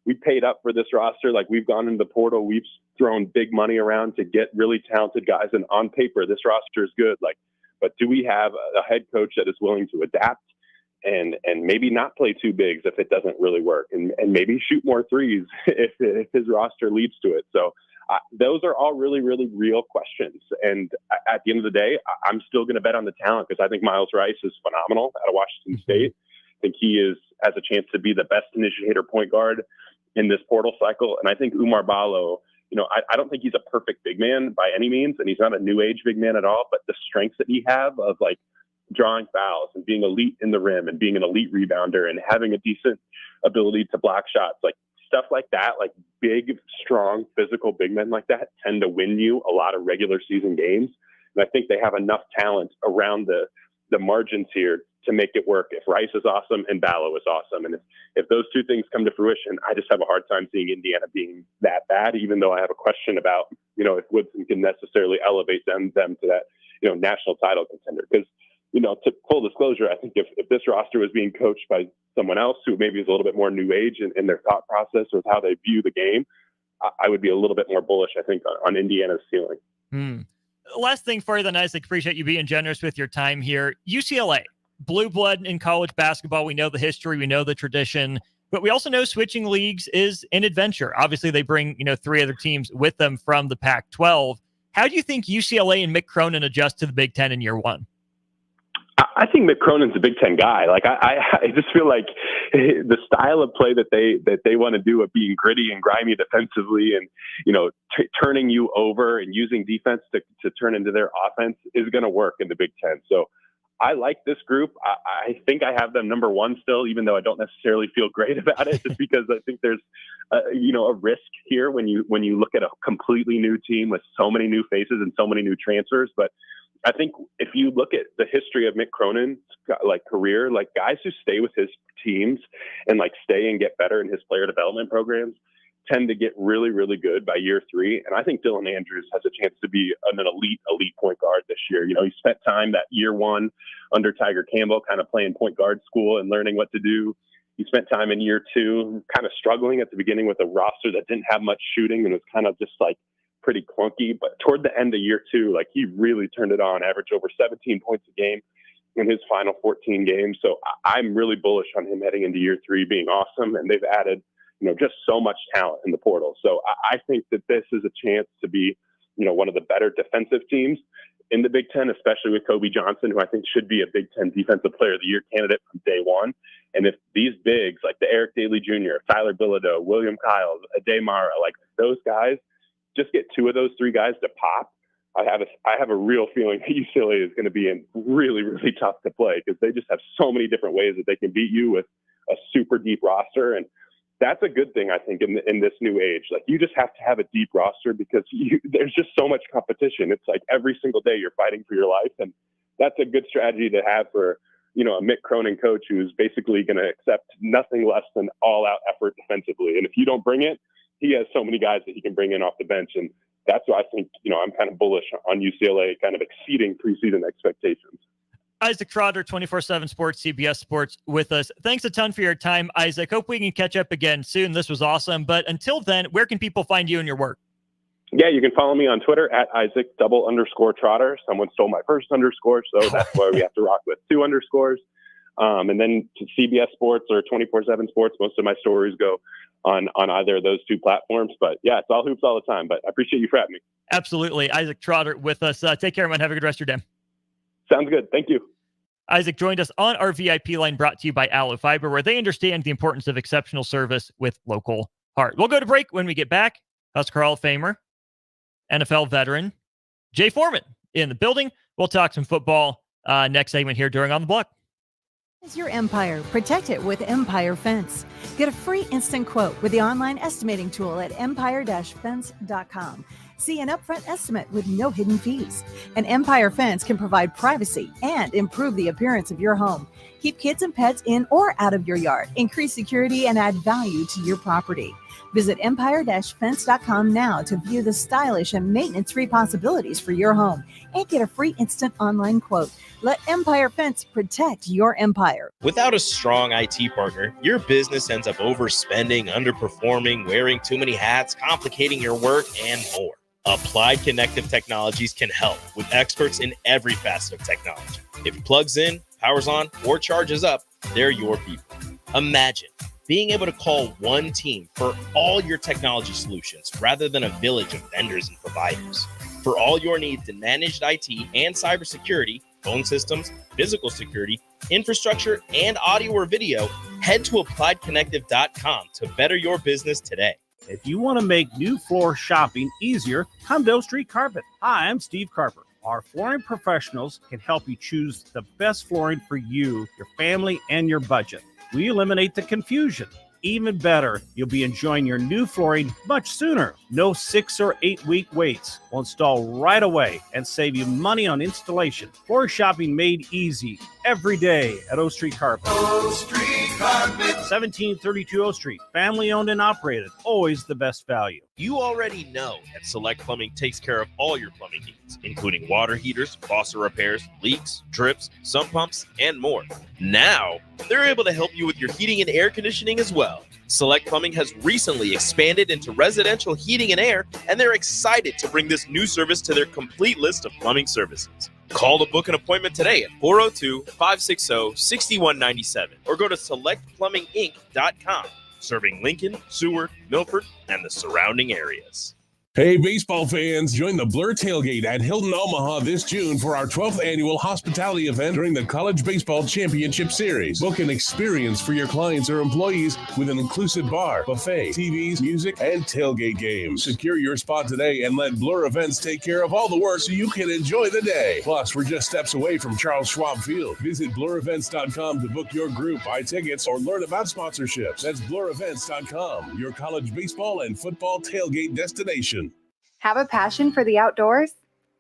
we paid up for this roster. Like, we've gone into the portal. We've thrown big money around to get really talented guys. And on paper, this roster is good. Like, but do we have a head coach that is willing to adapt and maybe not play two bigs if it doesn't really work, and maybe shoot more threes if his roster leads to it? So those are all really, really real questions. And at the end of the day, I'm still going to bet on the talent because I think Miles Rice is phenomenal out of Washington State. I think he has a chance to be the best initiator point guard in this portal cycle. And I think Umar Ballo, I don't think he's a perfect big man by any means, and he's not a new age big man at all, but the strengths that he have of like drawing fouls and being elite in the rim and being an elite rebounder and having a decent ability to block shots, like stuff like that, like big, strong, physical big men like that tend to win you a lot of regular season games. And I think they have enough talent around the margins here to make it work if Rice is awesome and Ballo is awesome. And if those two things come to fruition, I just have a hard time seeing Indiana being that bad, even though I have a question about, if Woodson can necessarily elevate them to that, national title contender. Because, to full disclosure, I think if this roster was being coached by someone else who maybe is a little bit more new age in their thought process with how they view the game, I would be a little bit more bullish, I think, on Indiana's ceiling. Last thing for you then, Isaac, appreciate you being generous with your time here. UCLA, blue blood in college basketball. We know the history, we know the tradition, but we also know switching leagues is an adventure. Obviously, they bring, 3 other teams with them from the Pac-12. How do you think UCLA and Mick Cronin adjust to the Big Ten in year one? I think Mick Cronin's a Big Ten guy. Like I just feel like the style of play that they want to do of being gritty and grimy defensively and turning you over and using defense to turn into their offense is going to work in the Big Ten. So I like this group. I think I have them number 1 still, even though I don't necessarily feel great about it, just because I think there's a risk here when you look at a completely new team with so many new faces and so many new transfers. But I think if you look at the history of Mick Cronin's career, like guys who stay with his teams and stay and get better in his player development programs tend to get really, really good by year 3. And I think Dylan Andrews has a chance to be an elite point guard this year. He spent time that year 1 under Tiger Campbell, kind of playing point guard school and learning what to do. He spent time in year 2 kind of struggling at the beginning with a roster that didn't have much shooting and was kind of just pretty clunky, but toward the end of year 2, he really turned it on, averaged over 17 points a game in his final 14 games. So I'm really bullish on him heading into year 3 being awesome. And they've added, just so much talent in the portal. So I think that this is a chance to be, one of the better defensive teams in the Big Ten, especially with Kobe Johnson, who I think should be a Big Ten Defensive Player of the Year candidate from day one. And if these bigs like the Eric Daly Jr., Tyler Bilodeau, William Kyle, Ade Mara, those guys, just get 2 of those 3 guys to pop, I have a real feeling that UCLA is going to be in really, really tough to play because they just have so many different ways that they can beat you with a super deep roster. And that's a good thing, I think, in this new age. You just have to have a deep roster because there's just so much competition. It's every single day you're fighting for your life. And that's a good strategy to have for, a Mick Cronin coach who's basically going to accept nothing less than all-out effort defensively. And if you don't bring it, he has so many guys that he can bring in off the bench. And that's why I think, I'm kind of bullish on UCLA kind of exceeding preseason expectations. Isaac Trotter, 24/7 Sports, CBS Sports with us. Thanks a ton for your time, Isaac. Hope we can catch up again soon. This was awesome. But until then, where can people find you and your work? Yeah, you can follow me on Twitter at Isaac_Trotter. Someone stole my first underscore, so that's why we have to rock with 2 underscores. And then to CBS Sports or 24/7 Sports, most of my stories go on either of those 2 platforms. But yeah, it's all hoops all the time. But I appreciate you for having me. Absolutely. Isaac Trotter with us. Take care, man. Have a good rest of your day. Sounds good. Thank you. Isaac joined us on our VIP line brought to you by Aloe Fiber, where they understand the importance of exceptional service with local heart. We'll go to break. When we get back, Husker Hall of Famer, NFL veteran, Jay Foreman in the building. We'll talk some football next segment here during On the Block. Is your empire. Protect it with Empire Fence. Get a free instant quote with the online estimating tool at empire-fence.com. See an upfront estimate with no hidden fees. An Empire Fence can provide privacy and improve the appearance of your home. Keep kids and pets in or out of your yard. Increase security and add value to your property. Visit empire-fence.com now to view the stylish and maintenance-free possibilities for your home and get a free instant online quote. Let Empire Fence protect your empire. Without a strong IT partner, your business ends up overspending, underperforming, wearing too many hats, complicating your work, and more. Applied Connective Technologies can help with experts in every facet of technology. If it plugs in, powers on, or charges up, they're your people. Imagine being able to call one team for all your technology solutions rather than a village of vendors and providers. For all your needs in managed IT and cybersecurity, phone systems, physical security, infrastructure, and audio or video, head to appliedconnective.com to better your business today. If you want to make new floor shopping easier, come to O Street Carpet. Hi, I'm Steve Carper. Our flooring professionals can help you choose the best flooring for you, your family, and your budget. We eliminate the confusion. Even better, you'll be enjoying your new flooring much sooner. No 6 or 8 week waits. We'll install right away and save you money on installation. Floor shopping made easy every day at O Street Carpet. O Street Carpet. 1732 O Street. Family owned and operated. Always the best value. You already know that Select Plumbing takes care of all your plumbing needs, including water heaters, faucet repairs, leaks, drips, sump pumps, and more. Now, they're able to help you with your heating and air conditioning as well. Select Plumbing has recently expanded into residential heating and air, and they're excited to bring this new service to their complete list of plumbing services. Call to book an appointment today at 402-560-6197 or go to selectplumbinginc.com, serving Lincoln, Seward, Milford, and the surrounding areas. Hey, baseball fans, join the Blur Tailgate at Hilton Omaha this June for our 12th annual hospitality event during the College Baseball Championship Series. Book an experience for your clients or employees with an inclusive bar, buffet, TVs, music, and tailgate games. Secure your spot today and let Blur Events take care of all the work so you can enjoy the day. Plus, we're just steps away from Charles Schwab Field. Visit blurevents.com to book your group, buy tickets, or learn about sponsorships. That's blurevents.com, your college baseball and football tailgate destination. Have a passion for the outdoors?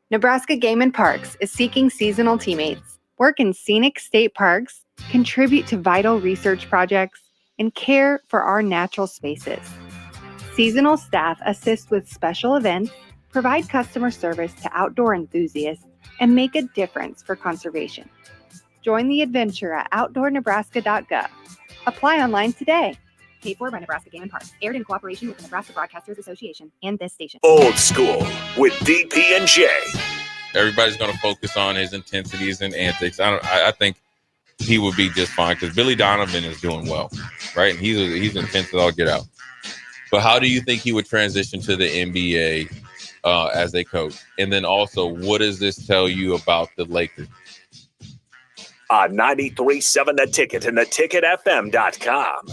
Nebraska Game and Parks is seeking seasonal teammates. Work in scenic state parks, contribute to vital research projects, and care for our natural spaces. Seasonal staff assist with special events, provide customer service to outdoor enthusiasts, and make a difference for conservation. Join the adventure at outdoornebraska.gov. Apply online today. Paid for by Nebraska Game and Parks. Aired in cooperation with the Nebraska Broadcasters Association and this station. Old School with DP and J. Everybody's going to focus on his intensities and antics. I think he would be just fine because Billy Donovan is doing well, right? And he's intense as all get out. But how do you think he would transition to the NBA as a coach? And then also, what does this tell you about the Lakers? 93.7 The Ticket and theticketfm.com.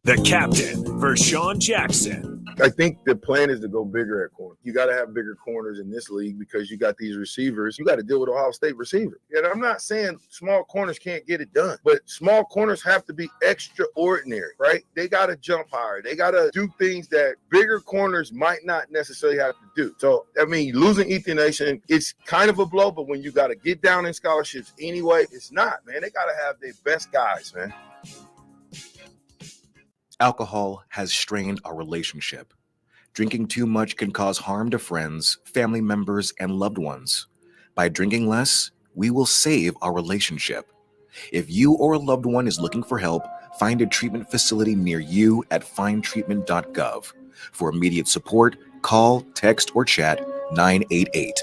The captain, Vershawn Jackson. I think the plan is to go bigger at corner. You got to have bigger corners in this league because you got these receivers. You got to deal with Ohio State receivers. And I'm not saying small corners can't get it done, but small corners have to be extraordinary, right? They got to jump higher. They got to do things that bigger corners might not necessarily have to do. So, I mean, losing Ethan Nation, it's kind of a blow, but when you got to get down in scholarships anyway, it's not, man. They got to have their best guys, man. Alcohol has strained our relationship. Drinking too much can cause harm to friends, family members, and loved ones. By drinking less, we will save our relationship. If you or a loved one is looking for help, find a treatment facility near you at findtreatment.gov. For immediate support, call, text, or chat 988.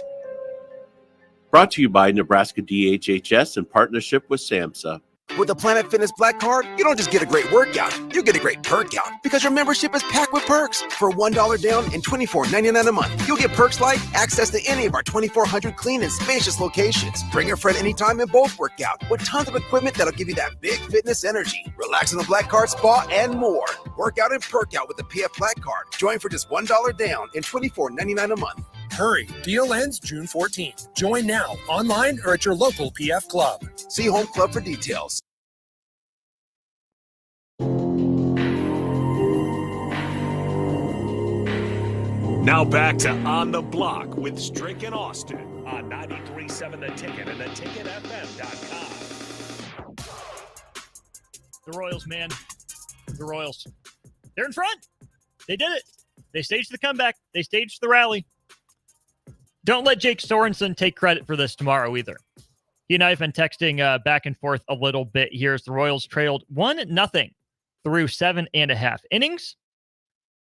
Brought to you by Nebraska DHHS in partnership with SAMHSA. With the Planet Fitness Black Card, you don't just get a great workout, you get a great perk out because your membership is packed with perks. For $1 down and $24.99 a month, you'll get perks like access to any of our 2,400 clean and spacious locations. Bring a friend anytime and both work out with tons of equipment that'll give you that big fitness energy. Relax in the Black Card spa and more. Work out and perk out with the PF Black Card. Join for just $1 down and $24.99 a month. hurry. Deal ends June 14th. Join now, online or at your local PF Club. See Home Club for details. Now back to On the Block with Strick and Austin on 93.7 The Ticket and theticketfm.com. The Royals, man. The Royals. They're in front. They did it. They staged the comeback. They staged the rally. Don't let Jake Sorensen take credit for this tomorrow either. He and I have been texting back and forth a little bit here as the Royals trailed 1-0 through 7.5 innings.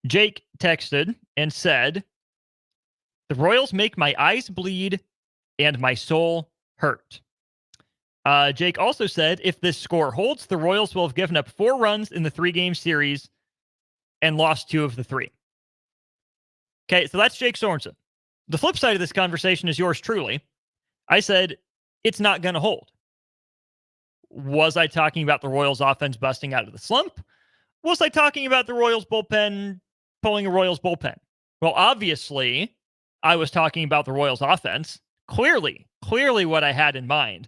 Jake texted and said, "The Royals make my eyes bleed and my soul hurt." Jake also said, if this score holds, the Royals will have given up 4 runs in the 3-game series and lost 2 of the 3. Okay, so that's Jake Sorensen. The flip side of this conversation is yours truly. I said, it's not going to hold. Was I talking about the Royals offense busting out of the slump? Was I talking about the Royals bullpen pulling a Royals bullpen? Well, obviously, I was talking about the Royals offense. Clearly what I had in mind.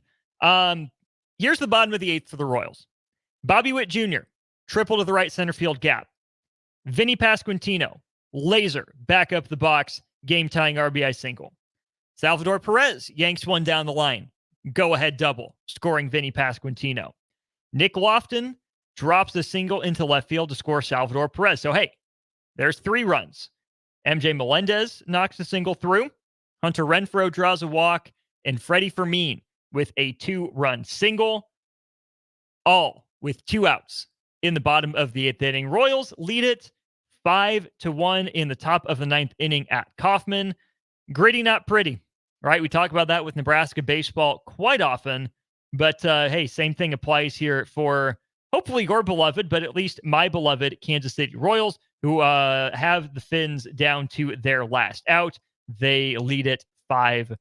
Here's the bottom of the 8th for the Royals. Bobby Witt Jr., triple to the right center field gap. Vinny Pasquantino, laser, back up the box, game-tying RBI single. Salvador Perez yanks one down the line. Go-ahead double, scoring Vinny Pasquantino. Nick Lofton drops the single into left field to score Salvador Perez. So, hey, there's 3 runs. MJ Melendez knocks a single through. Hunter Renfroe draws a walk. And Freddie Fermin with a 2-run single. All with 2 outs in the bottom of the 8th inning. Royals lead it 5-1 in the top of the 9th inning at Kauffman. Gritty, not pretty, right? We talk about that with Nebraska baseball quite often. But, hey, same thing applies here for hopefully your beloved, but at least my beloved Kansas City Royals, who have the Finns down to their last out. They lead it 5-1.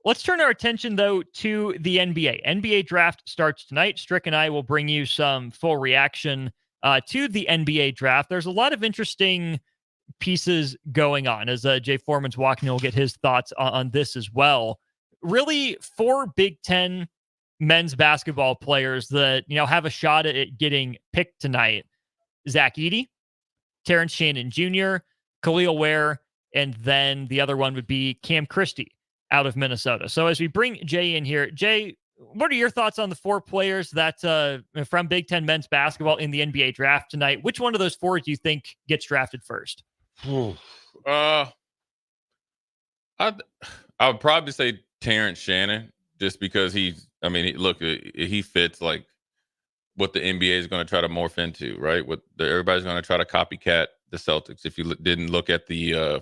Let's turn our attention, though, to the NBA. NBA draft starts tonight. Strick and I will bring you some full reaction to the NBA draft. There's a lot of interesting pieces going on. As Jay Foreman's walking, we'll get his thoughts on this as well. Really, 4 Big Ten men's basketball players that, have a shot at getting picked tonight. Zach Edey, Terrence Shannon Jr., Khalil Ware, and then the other one would be Cam Christie out of Minnesota. So as we bring Jay in here, Jay, what are your thoughts on the 4 players that from Big Ten men's basketball in the NBA draft tonight? Which one of those 4 do you think gets drafted first? I would probably say Terrence Shannon, just because he fits like what the NBA is going to try to morph into, right? Everybody's going to try to copycat the Celtics. If you didn't look at the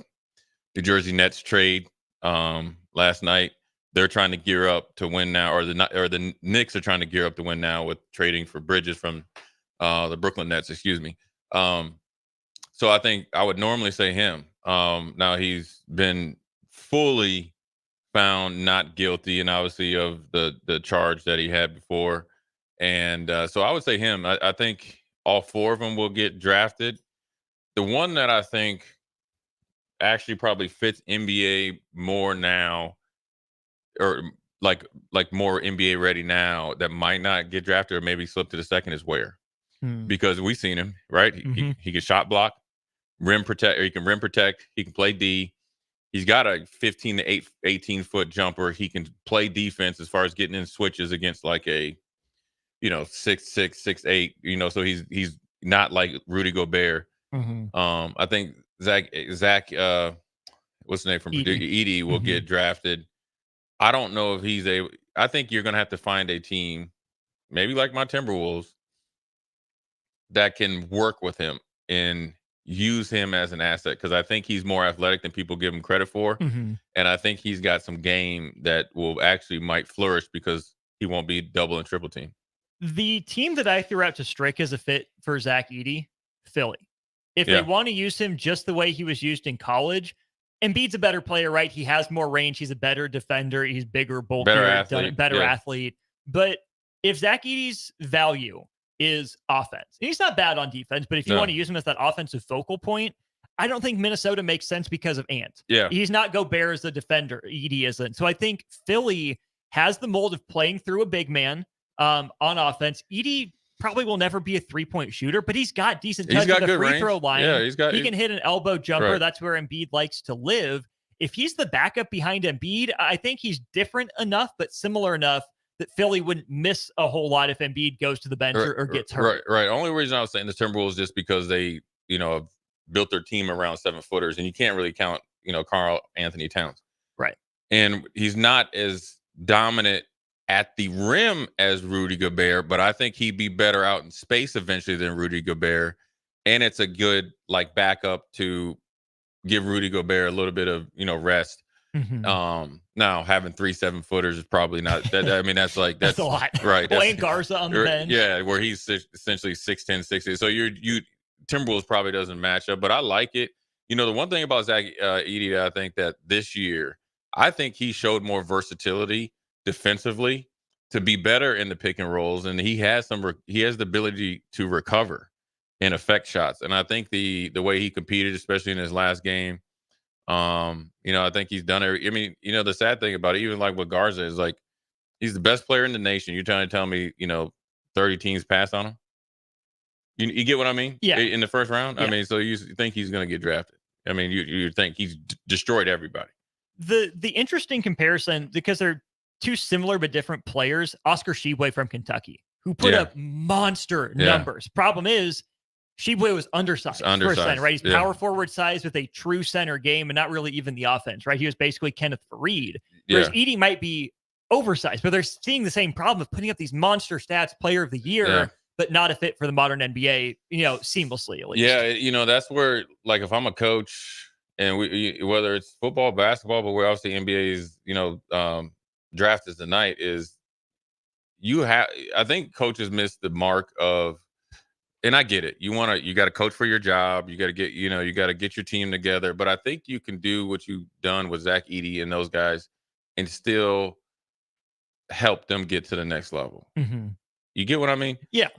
New Jersey Nets trade last night, they're trying to gear up to win now, or the Knicks are trying to gear up to win now with trading for Bridges from the Brooklyn Nets. Excuse me. So I think I would normally say him. Now he's been fully found not guilty, and obviously of the charge that he had before. And so I would say him. I think all 4 of them will get drafted. The one that I think actually probably fits NBA more now, or like more NBA ready now, that might not get drafted or maybe slip to the second, is Ware. Because we've seen him, right? He can shot block, rim protect, or he can rim protect. He can play D. He's got a 15 to 18-foot jumper. He can play defense as far as getting in switches against like a 6'6", 6'8", so he's not like Rudy Gobert. I think Zach what's the name from Edey will get drafted. I don't know if he's I think you're going to have to find a team, maybe like my Timberwolves, that can work with him and use him as an asset, because I think he's more athletic than people give him credit for. And I think he's got some game that will actually might flourish because he won't be double and triple team. The team that I threw out to Strick as a fit for Zach Edey, Philly. If they want to use him just the way he was used in college, Embiid's a better player, right? He has more range. He's a better defender. He's bigger, bulkier, better athlete. But if Zach Edey's value is offense, and he's not bad on defense, but if you want to use him as that offensive focal point, I don't think Minnesota makes sense because of Ant. Yeah. He's not Gobert as a defender. Edey isn't. So I think Philly has the mold of playing through a big man on offense. Edey probably will never be a 3-point shooter, but he's got decent touch at the free throw line. Yeah, he can hit an elbow jumper. Right. That's where Embiid likes to live. If he's the backup behind Embiid, I think he's different enough, but similar enough that Philly wouldn't miss a whole lot if Embiid goes to the bench or gets hurt. Right. Only reason I was saying the Timberwolves is just because they, have built their team around 7-footers, and you can't really count, Karl Anthony Towns. Right. And he's not as dominant at the rim as Rudy Gobert, but I think he'd be better out in space eventually than Rudy Gobert. And it's a good backup to give Rudy Gobert a little bit of, rest. Mm-hmm. Now having 3 7-footers is probably not that. I mean, that's that's a lot, right? Playing Garza on the bench, yeah, where he's essentially 6'10", 6'8". So you Timberwolves probably doesn't match up, but I like it. The one thing about Zach Edey, I think that this year, I think he showed more versatility defensively to be better in the pick and rolls, and he has the ability to recover and affect shots. And I think the way he competed, especially in his last game. I think he's done it. I mean, the sad thing about it, even like with Garza, is he's the best player in the nation. You're trying to tell me, 30 teams passed on him? You get what I mean? Yeah. In the first round? Yeah. I mean, so you think he's going to get drafted? I mean, you think he's destroyed everybody. The interesting comparison, because they're two similar but different players, Oscar Tshiebwe from Kentucky, who put up monster numbers. Problem is, Tshiebwe was undersized. For a center, right? He's power forward size with a true center game and not really even the offense, right? He was basically Kenneth Faried. Whereas Edey might be oversized, but they're seeing the same problem of putting up these monster stats, player of the year, but not a fit for the modern NBA, seamlessly at least. Yeah, that's where, like, if I'm a coach and we, whether it's football, basketball, but where obviously NBA is, draft is the night, is I think coaches miss the mark of, and I get it. You got to coach for your job. You got to get, you got to get your team together. But I think you can do what you've done with Zach Edey and those guys and still help them get to the next level. Mm-hmm. You get what I mean? Yeah.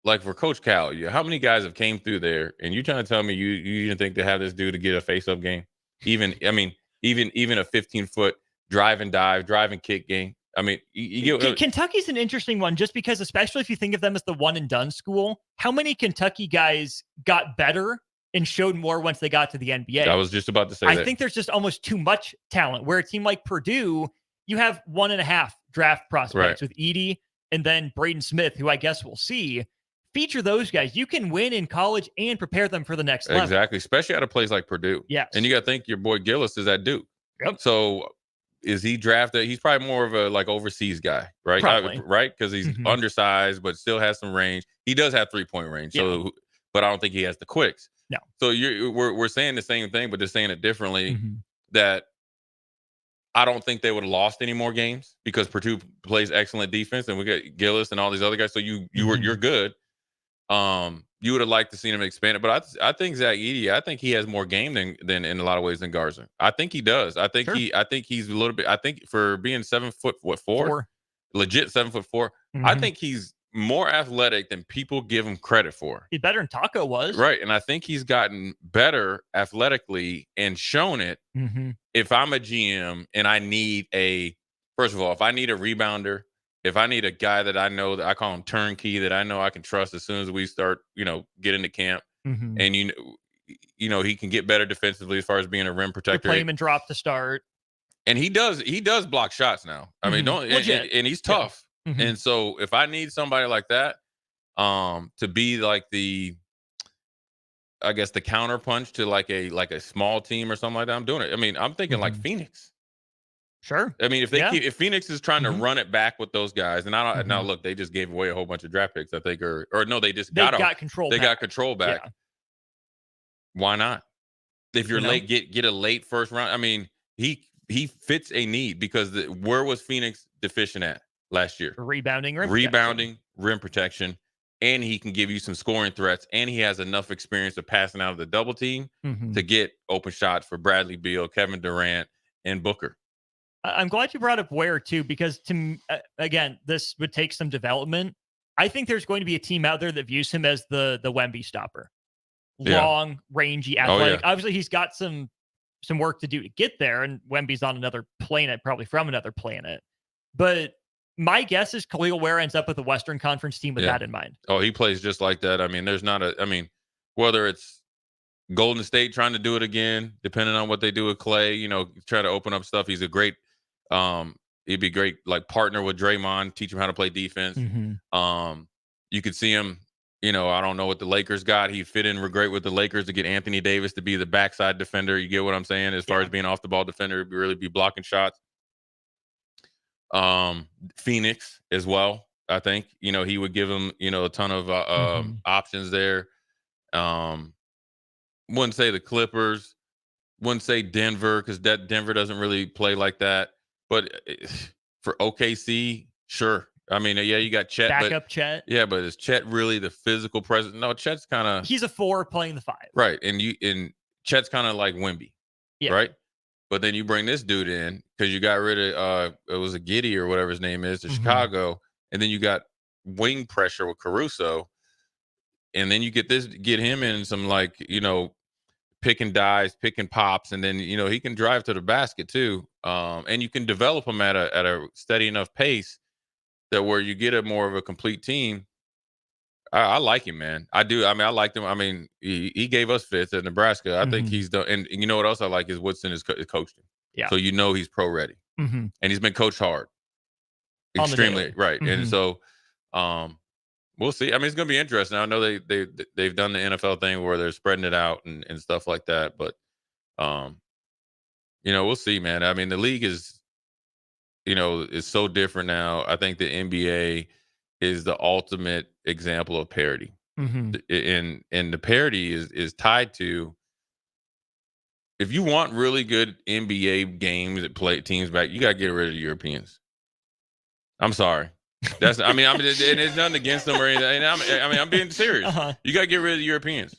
Like for Coach Cal, how many guys have came through there, and you're trying to tell me you didn't think to have this dude to get a face-up game? Even a 15-foot drive and kick game. I mean, you get Kentucky's an interesting one, just because, especially if you think of them as the one and done school, how many Kentucky guys got better and showed more once they got to the NBA? I was just about to say I think there's just almost too much talent, where a team like Purdue, you have 1.5 draft prospects with Edey and then Braden Smith, who I guess we'll see. Feature those guys. You can win in college and prepare them for the next level. Exactly, especially at a place like Purdue. Yes. And you got to think your boy Gillis is at Duke. Yep. So is he drafted? He's probably more of a overseas guy, right? Probably. Right? Because he's undersized, but still has some range. He does have 3-point range. So, but I don't think he has the quicks. No. So we're saying the same thing, but just saying it differently. That I don't think they would have lost any more games because Purdue plays excellent defense, and we got Gillis and all these other guys. So you're good. You would have liked to see him expand it, but I think Zach Edey, I think he has more game than in a lot of ways than Garza. I think he does. I think he's a little bit. I think for being 7'4", legit 7'4", I think he's more athletic than people give him credit for. He's better than Taco was, right? And I think he's gotten better athletically and shown it. If I'm a GM and I need first of all, if I need a rebounder. If I need a guy that I know, that I call him turnkey, that I know I can trust as soon as we start, get into camp, and he can get better defensively as far as being a rim protector. Play him and drop to start, and he does block shots now. I mean, and he's tough. And so if I need somebody like that, to be like the counterpunch to like a small team or something like that, I'm doing it. I mean, I'm thinking like Phoenix. Sure. I mean, if Phoenix is trying to run it back with those guys, and now look, they just gave away a whole bunch of draft picks, I think, or no, they got control. They got control back. Yeah. Why not? If you're late, get a late first round. I mean, he fits a need because where was Phoenix deficient at last year? Rebounding, rim protection, and he can give you some scoring threats, and he has enough experience of passing out of the double team to get open shots for Bradley Beal, Kevin Durant, and Booker. I'm glad you brought up Ware too, because again, this would take some development. I think there's going to be a team out there that views him as the Wemby stopper. long, rangy, athletic. Obviously, he's got some work to do to get there, and Wemby's on another planet, probably from another planet. But my guess is Khalil Ware ends up with a Western Conference team with that in mind. Oh, he plays just like that. I mean, whether it's Golden State trying to do it again, depending on what they do with Clay, try to open up stuff. He's a great, he'd be great, like partner with Draymond, teach him how to play defense. You could see him, I don't know what the Lakers got. He'd fit in great with the Lakers to get Anthony Davis to be the backside defender. You get what I'm saying? As far as being off the ball defender, really be blocking shots. Phoenix as well. I think, he would give him, a ton of options there. Wouldn't say the Clippers, wouldn't say Denver, because Denver doesn't really play like that. But for OKC, sure. I mean, you got Chet. Backup Chet. Yeah, but is Chet really the physical presence? No, Chet's kind of... He's a 4 playing the 5. Right, and Chet's kind of like Wemby, right? But then you bring this dude in because you got rid of, it was a Giddey or whatever his name is to Chicago, and then you got wing pressure with Caruso. And then you get him in some pick and dives, pick and pops, and then he can drive to the basket too. And you can develop him at a steady enough pace that where you get a more of a complete team. I like him, man. I do. I mean, I liked him. I mean, he gave us fits at Nebraska. I think he's done. And you know what else I like is Woodson is coached him. Yeah. So he's pro ready, and he's been coached hard, extremely right. And so, we'll see. I mean, it's going to be interesting. I know they've done the NFL thing where they're spreading it out and stuff like that. But, we'll see, man. I mean, the league is so different now. I think the NBA is the ultimate example of parity. And the parity is tied to, if you want really good NBA games that play teams back, you got to get rid of the Europeans. I'm sorry. And it's nothing against them or anything. I'm being serious. You got to get rid of the Europeans.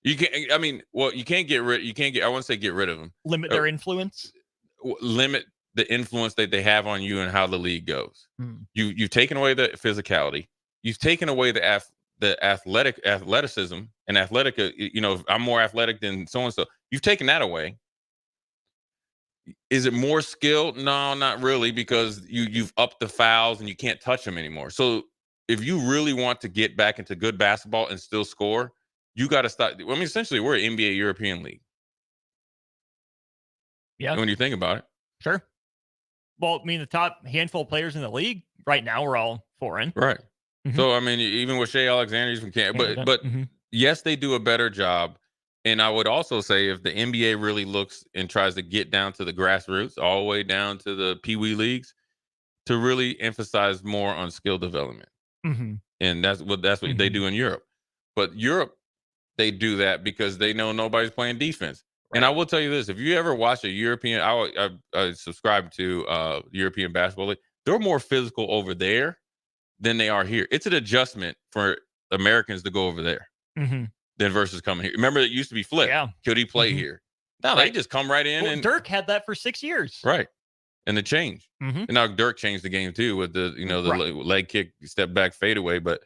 You can't. You can't get rid. You can't get. I won't say get rid of them. Limit their influence. Limit the influence that they have on you and how the league goes. You've taken away the physicality. You've taken away the athleticism and athletic. I'm more athletic than so and so. You've taken that away. Is it more skill? No, not really, because you've upped the fouls and you can't touch them anymore. So if you really want to get back into good basketball and still score, you got to start. I mean, essentially, we're an NBA European league. Yeah. When you think about it. Sure. Well, I mean, the top handful of players in the league right now are all foreign. Right. So, I mean, even with Shea Alexander, he's from Canada. But yes, they do a better job. And I would also say if the NBA really looks and tries to get down to the grassroots, all the way down to the Pee Wee leagues, to really emphasize more on skill development. And that's what they do in Europe. But Europe, they do that because they know nobody's playing defense. Right. And I will tell you this: if you ever watch a European, I subscribe to European basketball league. They're more physical over there than they are here. It's an adjustment for Americans to go over there. Than versus coming here. Remember, it used to be flipped. Yeah. Could he play here? No, they just come right in. Well, and Dirk had that for 6 years. Right. And the change. And now Dirk changed the game too with the leg kick, step back, fade away. But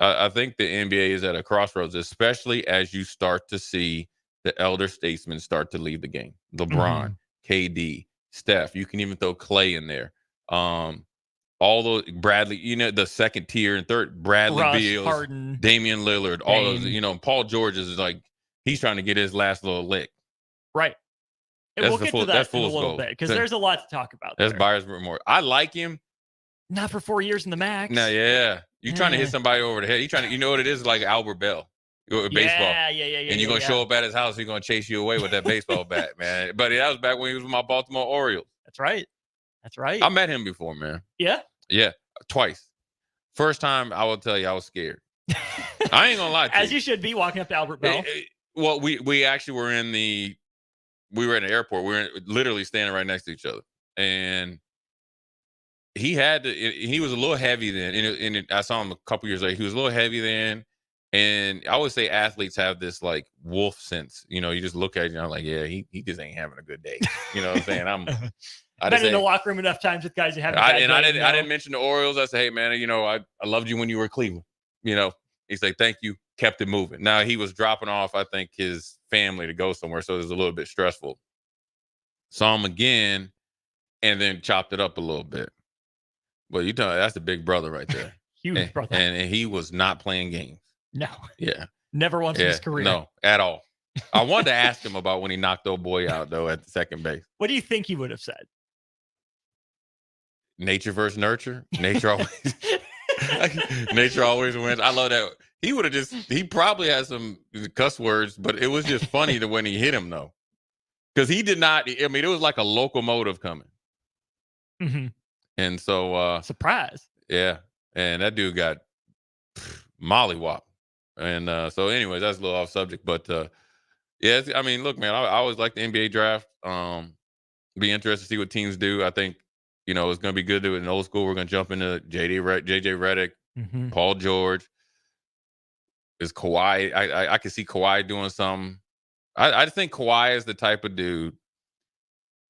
I think the NBA is at a crossroads, especially as you start to see the elder statesmen start to leave the game. LeBron, KD, Steph. You can even throw Clay in there. All those Bradley, the second tier and third, Bradley Beal, Harden, Damian Lillard, all those, Paul George is like, he's trying to get his last little lick. Right. And we'll get to that in a little bit because there's a lot to talk about. That's buyer's remorse. I like him. Not for 4 years in the max. No, yeah. You're trying to hit somebody over the head. You're trying to, what it is, like Albert Bell. Baseball. Yeah. And you're going to show up at his house, he's going to chase you away with that baseball bat, man. But that was back when he was with my Baltimore Orioles. That's right. I met him before, man. Yeah? Yeah, twice. First time, I will tell you, I was scared. I ain't gonna lie to you. As you should be walking up to Albert Bell. Well, we actually were at the airport. We were literally standing right next to each other. And he was a little heavy then. And I saw him a couple years later. He was a little heavy then. And I always say athletes have this like wolf sense. You just look at you and I'm like, yeah, he just ain't having a good day. You know what I'm saying? I've been in the locker room enough times with guys that haven't. I didn't mention the Orioles. I said, hey man, I loved you when you were Cleveland. He's like, thank you. Kept it moving. Now he was dropping off, I think, his family to go somewhere, so it was a little bit stressful. Saw him again, and then chopped it up a little bit. But you know, that's the big brother right there. Huge brother. And he was not playing games. No. Yeah. Never once in his career. No, at all. I wanted to ask him about when he knocked old boy out, though, at the second base. What do you think he would have said? Nature versus nurture. Nature always nature always wins. I love that. He probably had some cuss words, but it was just funny the when he hit him, though. Because he did not, I mean, it was like a locomotive coming. Mm-hmm. And so surprise. Yeah. And that dude got mollywop. And so anyways, that's a little off subject. But yeah, I mean, look, man, I always like the NBA draft. Be interested to see what teams do. I think, you know, it's gonna be good to in old school. We're gonna jump into JJ Redick, Mm-hmm. Paul George. Is Kawhi? I can see Kawhi doing something. I think Kawhi is the type of dude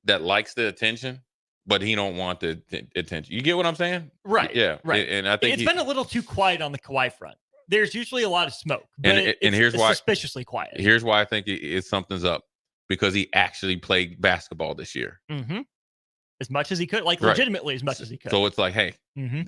that likes the attention, but he don't want the attention. You get what I'm saying? Right. Yeah. Right. And I think it's been a little too quiet on the Kawhi front. There's usually a lot of smoke, but and here's why suspiciously quiet. Here's why I think something's up, because he actually played basketball this year. Mm-hmm. As much as he could, like Right. legitimately as much as he could. So it's like, hey, Mm-hmm.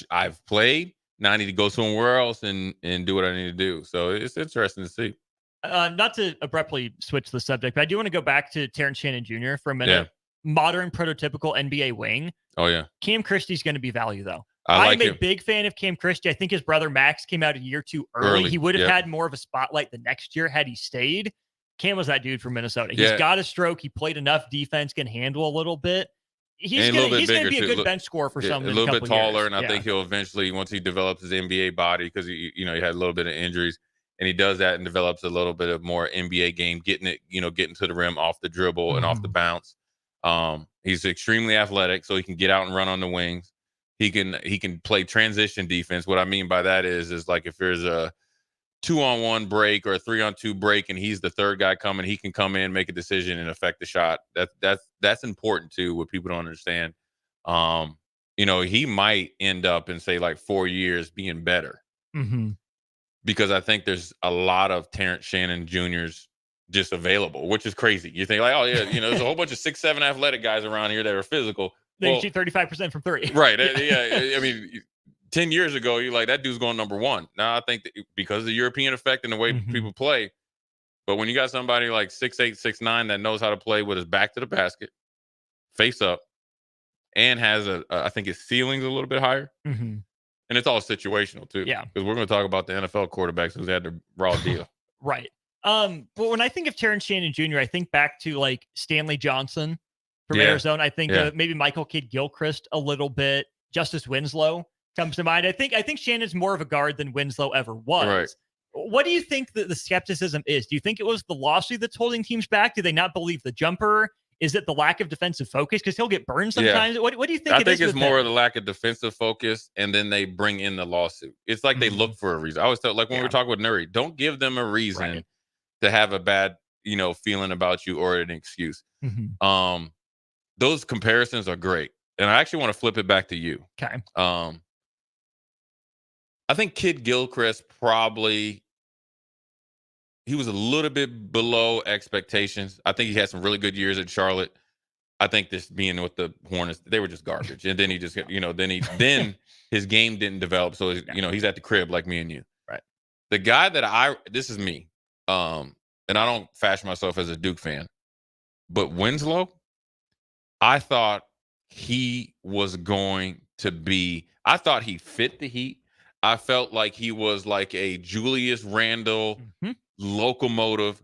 I've played. Now I need to go somewhere else and do what I need to do. So it's interesting to see. Not to abruptly switch the subject, but I do want to go back to Terrence Shannon Jr. for a minute. Yeah. Modern prototypical NBA wing. Oh yeah. Cam Christie's going to be value though. I like I'm a him. big fan of Cam Christie. I think his brother Max came out a year too early. He would have yeah. had more of a spotlight the next year had he stayed. Cam was that dude from Minnesota. He's Yeah. got a stroke. He played enough defense, can handle a little bit. He's And a going little bit to be a bigger, good too. bench scorer for some. A little bit taller, and I Yeah. think he'll eventually, once he develops his NBA body, because he had a little bit of injuries, and he does that and develops a little bit of more NBA game, getting to the rim off the dribble and off the bounce. He's extremely athletic, so he can get out and run on the wings. He can play transition defense. What I mean by that is like if there's a 2-on-1 break or a 3-on-2 break, and he's the third guy coming, he can come in, make a decision, and affect the shot. That's important too. What people don't understand. He might end up in say like 4 years being better, Mm-hmm. because I think there's a lot of Terrence Shannon Jr.'s just available, which is crazy. You think like, oh yeah, there's a whole bunch of 6'7" athletic guys around here that are physical. They shoot 35% from three. Right. Yeah. I mean, 10 years ago, you're like, that dude's going number one. Now I think that because of the European effect and the way people play, but when you got somebody like 6'8", 6'9" that knows how to play with his back to the basket, face up, and has I think his ceiling's a little bit higher. Mm-hmm. And it's all situational too. Yeah. Because we're going to talk about the NFL quarterbacks who's had the raw deal. Right. But when I think of Terrence Shannon Jr., I think back to like Stanley Johnson from Arizona. I think maybe Michael Kidd-Gilchrist a little bit. Justice Winslow comes to mind. I think Shannon's more of a guard than Winslow ever was. Right. What do you think the skepticism is? Do you think it was the lawsuit that's holding teams back? Do they not believe the jumper? Is it the lack of defensive focus? Because he'll get burned sometimes. Yeah. What do you think I it think is it's with more him? of the lack of defensive focus, and then they bring in the lawsuit. It's like they look for a reason. I always tell, like when we were talking with Nuri, don't give them a reason to have a bad, feeling about you or an excuse. Mm-hmm. Those comparisons are great. And I actually want to flip it back to you. Okay. I think Kidd-Gilchrist probably, he was a little bit below expectations. I think he had some really good years at Charlotte. I think this being with the Hornets, they were just garbage. And then he just, then his game didn't develop. So, he's at the crib like me and you. Right. The guy that this is me. And I don't fashion myself as a Duke fan, but Winslow, I thought he was going to be, I thought he fit the Heat. I felt like he was like a Julius Randle locomotive.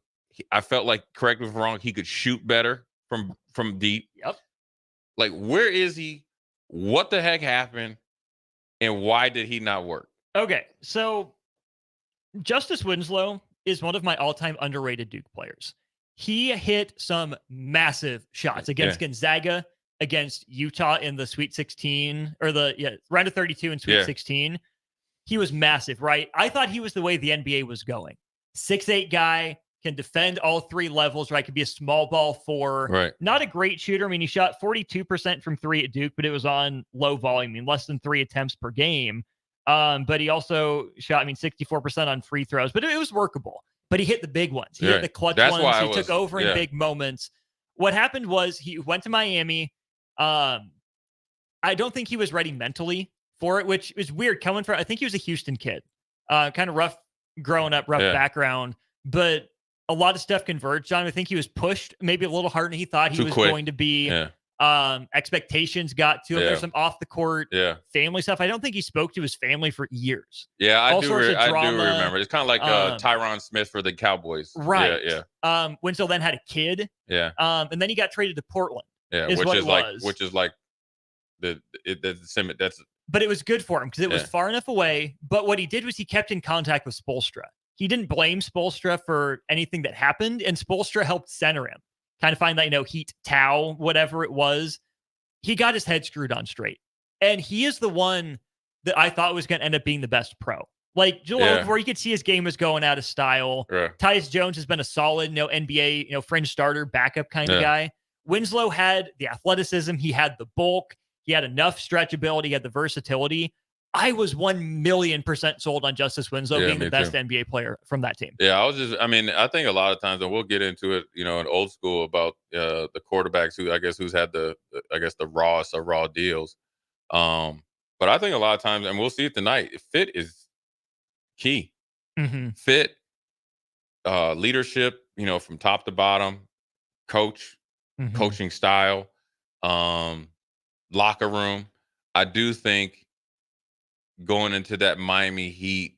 I felt like, correct me if I'm wrong, he could shoot better from deep. Yep. Like, where is he? What the heck happened? And why did he not work? Okay, so Justice Winslow is one of my all-time underrated Duke players. He hit some massive shots against Gonzaga, against Utah in the Sweet 16, or round of 32 and Sweet 16. He was massive, right? I thought he was the way the NBA was going. 6'8" guy, can defend all three levels, right? Could be a small ball four. Right. Not a great shooter. I mean, he shot 42% from three at Duke, but it was on low volume. I mean, less than 3 attempts per game. But he also shot, 64% on free throws, but it was workable. But he hit the big ones. He hit the clutch ones. He took over in big moments. What happened was he went to Miami. I don't think he was ready mentally for it, which is weird coming from, I think he was a Houston kid, kind of rough growing up, rough background, but a lot of stuff converged on him. I think he was pushed maybe a little harder than he thought he was going to be. Expectations got to him. There's some off the court family stuff. I don't think he spoke to his family for years. Yeah, I do remember. It's kind of like Tyron Smith for the Cowboys. Right. Winslow then had a kid. And then he got traded to Portland. Which is like the that's. But it was good for him because it was far enough away. But what he did was he kept in contact with Spoelstra. He didn't blame Spoelstra for anything that happened, and Spoelstra helped center him. Kind of find that, heat towel, whatever it was. He got his head screwed on straight. And he is the one that I thought was going to end up being the best pro. Like Joel Okafor, you could see his game was going out of style. Tyus Jones has been a solid, NBA, fringe starter, backup kind of guy. Winslow had the athleticism. He had the bulk. He had enough stretchability. He had the versatility. I was 1,000,000% sold on Justice Winslow being the best NBA player from that team. Yeah, I think a lot of times, and we'll get into it, in old school about the quarterbacks who's had the rawest of raw deals. But I think a lot of times, and we'll see it tonight, fit is key. Fit, leadership, from top to bottom, coaching style, locker room. I do think going into that Miami Heat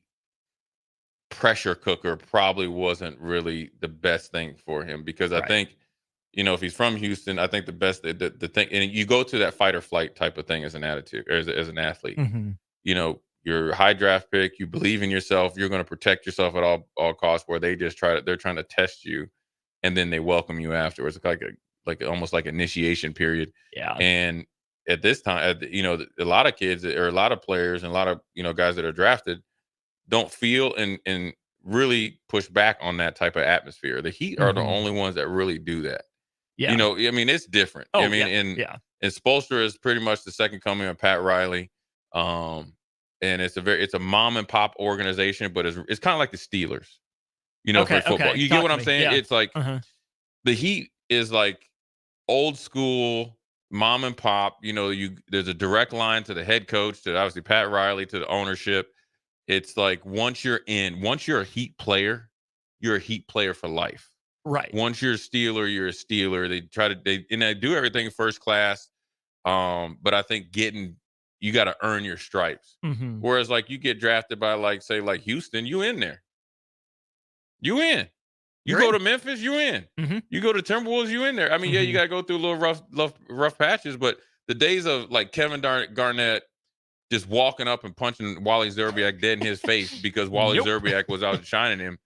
pressure cooker probably wasn't really the best thing for him because I think, if he's from Houston, I think the best the thing, and you go to that fight or flight type of thing as an attitude or as an athlete. You're a high draft pick, you believe in yourself, you're going to protect yourself at all costs. Where they're trying to test you, and then they welcome you afterwards. It's like almost like initiation period. And at this time, a lot of kids or a lot of players and a lot of, guys that are drafted don't feel and really push back on that type of atmosphere. The Heat are the only ones that really do that. It's different. And Spoelstra is pretty much the second coming of Pat Riley. And it's a mom and pop organization, but it's kind of like the Steelers, for football. You get what I'm saying? It's like the Heat is like old school mom and pop. There's a direct line to the head coach, to obviously Pat Riley, to the ownership. It's like once you're a Heat player, you're a Heat player for life. Right. Once you're a Steeler, you're a Steeler. They do everything first class. But I think you got to earn your stripes. Whereas like you get drafted by say Houston, you in there. You in. You go to Memphis, you in. You go to Timberwolves, you in there. You got to go through a little rough patches, but the days of like Kevin Garnett just walking up and punching Wally Zerbiak dead in his face because Wally Zerbiak was out shining him,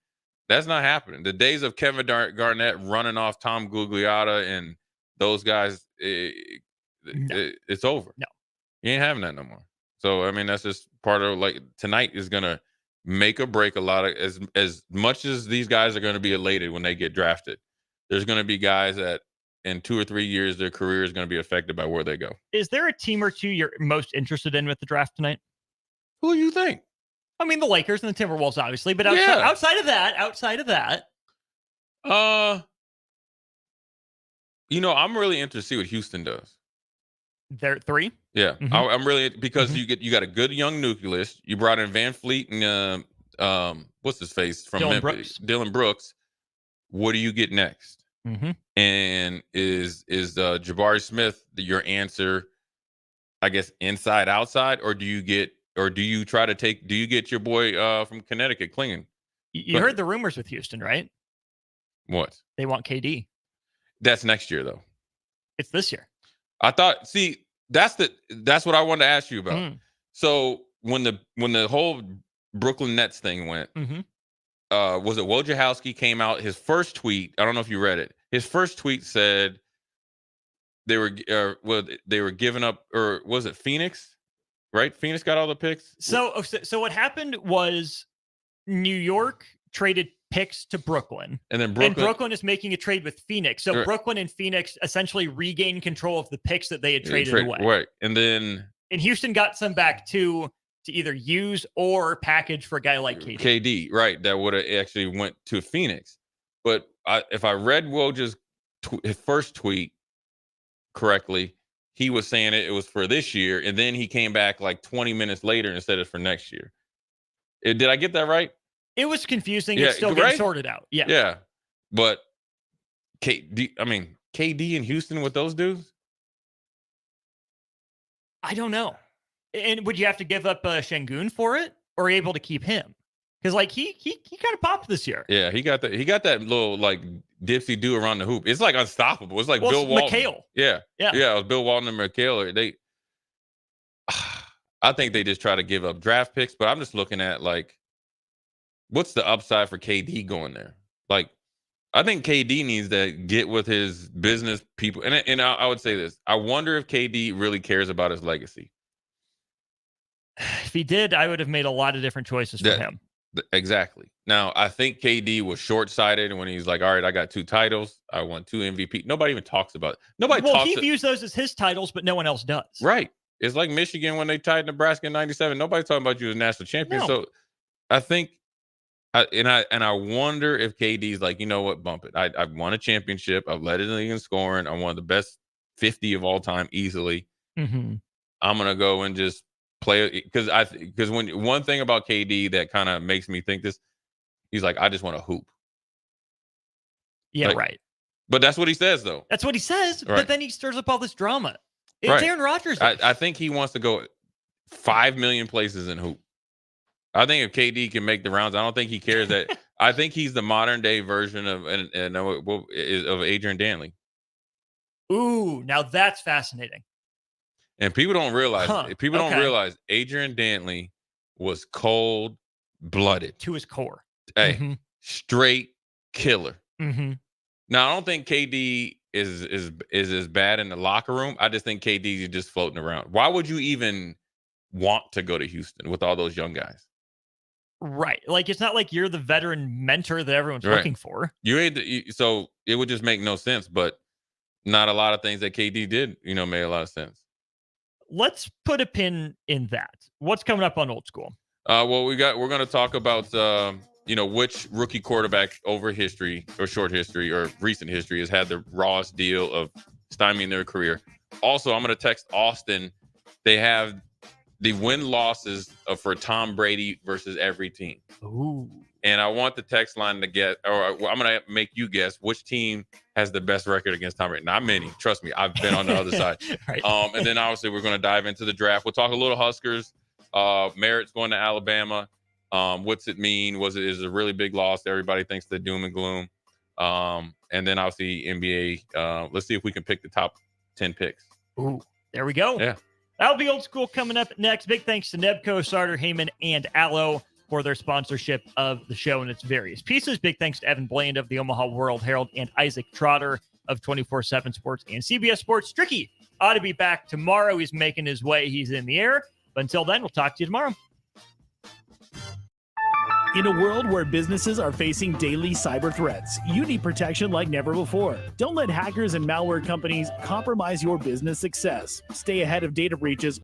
that's not happening. The days of Kevin Garnett running off Tom Gugliotta and those guys, it's over. No. You ain't having that no more. So, that's just part of tonight is going to make or break a lot of as much as these guys are going to be elated when they get drafted. There's going to be guys that in 2 or 3 years their career is going to be affected by where they go. Is there a team or two you're most interested in with the draft tonight? Who do you think? The Lakers and the Timberwolves, obviously, but outside of that, I'm really interested to see what Houston does. They're 3. Yeah, I'm really because you got a good young nucleus. You brought in Van Fleet and what's his face from Memphis, Dylan Brooks. What do you get next? And is Jabari Smith your answer? I guess inside outside, or do you get your boy from Connecticut, Klingon? You heard the rumors with Houston, right? What? They want KD. That's next year though. It's this year. I thought. See, that's what I wanted to ask you about. So when the whole Brooklyn Nets thing went, was it Wojciechowski came out? His first tweet. I don't know if you read it. His first tweet said they were giving up, or was it Phoenix? Right, Phoenix got all the picks. So what happened was New York traded picks to Brooklyn. And then Brooklyn is making a trade with Phoenix. So Brooklyn and Phoenix essentially regained control of the picks that they had traded away. Right. And then Houston got some back too. to either use or package for a guy like KD. KD, right? That would have actually went to Phoenix. But if I read Woj's his first tweet correctly, he was saying it was for this year, and then he came back like 20 minutes later and said it's for next year. Did I get that right? It was confusing. Yeah, It's still getting sorted out. Yeah. Yeah. But KD in Houston with those dudes? I don't know. And would you have to give up Şengün for it, or are you able to keep him? Because like he kind of popped this year. Yeah, he got that little like dipsy do around the hoop. It's like unstoppable. It's like Bill Walton. McHale. Yeah. Yeah. It was Bill Walton and McHale. I think they just try to give up draft picks, but I'm just looking at like, what's the upside for KD going there? Like, I think KD needs to get with his business people. And I would say this. I wonder if KD really cares about his legacy. If he did, I would have made a lot of different choices for him. Exactly. Now, I think KD was short-sighted when he's like, all right, I got 2 titles. I won 2 MVP. Nobody even talks about it. He views those as his titles, but no one else does. Right. It's like Michigan when they tied Nebraska in 97. Nobody's talking about you as national champion. No. So I think I wonder if KD's like, you know what, bump it. I've won a championship. I've led in the league in scoring. I'm one of the best 50 of all time easily. Mm-hmm. I'm gonna go and just play because when one thing about KD that kind of makes me think this, he's like, I just want to hoop. Yeah, like, right. But that's what he says, though. That's what he says. Right. But then he stirs up all this drama. It's Right. Aaron Rodgers. I think he wants to go 5 million places in hoop. I think if KD can make the rounds, I don't think he cares that. I think he's the modern day version of Adrian Dantley. Ooh, now that's fascinating. And people don't realize. People don't okay. realize Adrian Dantley was cold-blooded To his core. Hey, straight killer. Mm-hmm. Now I don't think KD is as bad in the locker room. I just think KD is just floating around. Why would you even want to go to Houston with all those young guys? Right. Like, it's not like you're the veteran mentor that everyone's Right. looking for. So it would just make no sense, but not a lot of things that KD did, made a lot of sense. Let's put a pin in that. What's coming up on Old School? Well, we're going to talk about, which rookie quarterback over history or short history or recent history has had the rawest deal of stymieing their career. Also, I'm going to text Austin. They have the win-losses for Tom Brady versus every team. Ooh. And I want the text line to get, or I'm going to make you guess which team has the best record against Tom Brady. Not many. Trust me. I've been on the other side. Right. And then obviously we're going to dive into the draft. We'll talk a little Huskers. Merritt's going to Alabama. What's it mean? Is it a really big loss? Everybody thinks the doom and gloom. And then obviously NBA. Let's see if we can pick the top 10 picks. Ooh, there we go. Yeah. That'll be Old School coming up next. Big thanks to Nebco, Sartor, Heyman, and Allo for their sponsorship of the show and its various pieces. Big thanks to Evan Bland of the Omaha World Herald and Isaac Trotter of 24/7 Sports and CBS Sports. Stricky ought to be back tomorrow. He's making his way. He's in the air. But until then, we'll talk to you tomorrow. In a world where businesses are facing daily cyber threats, you need protection like never before. Don't let hackers and malware companies compromise your business success. Stay ahead of data breaches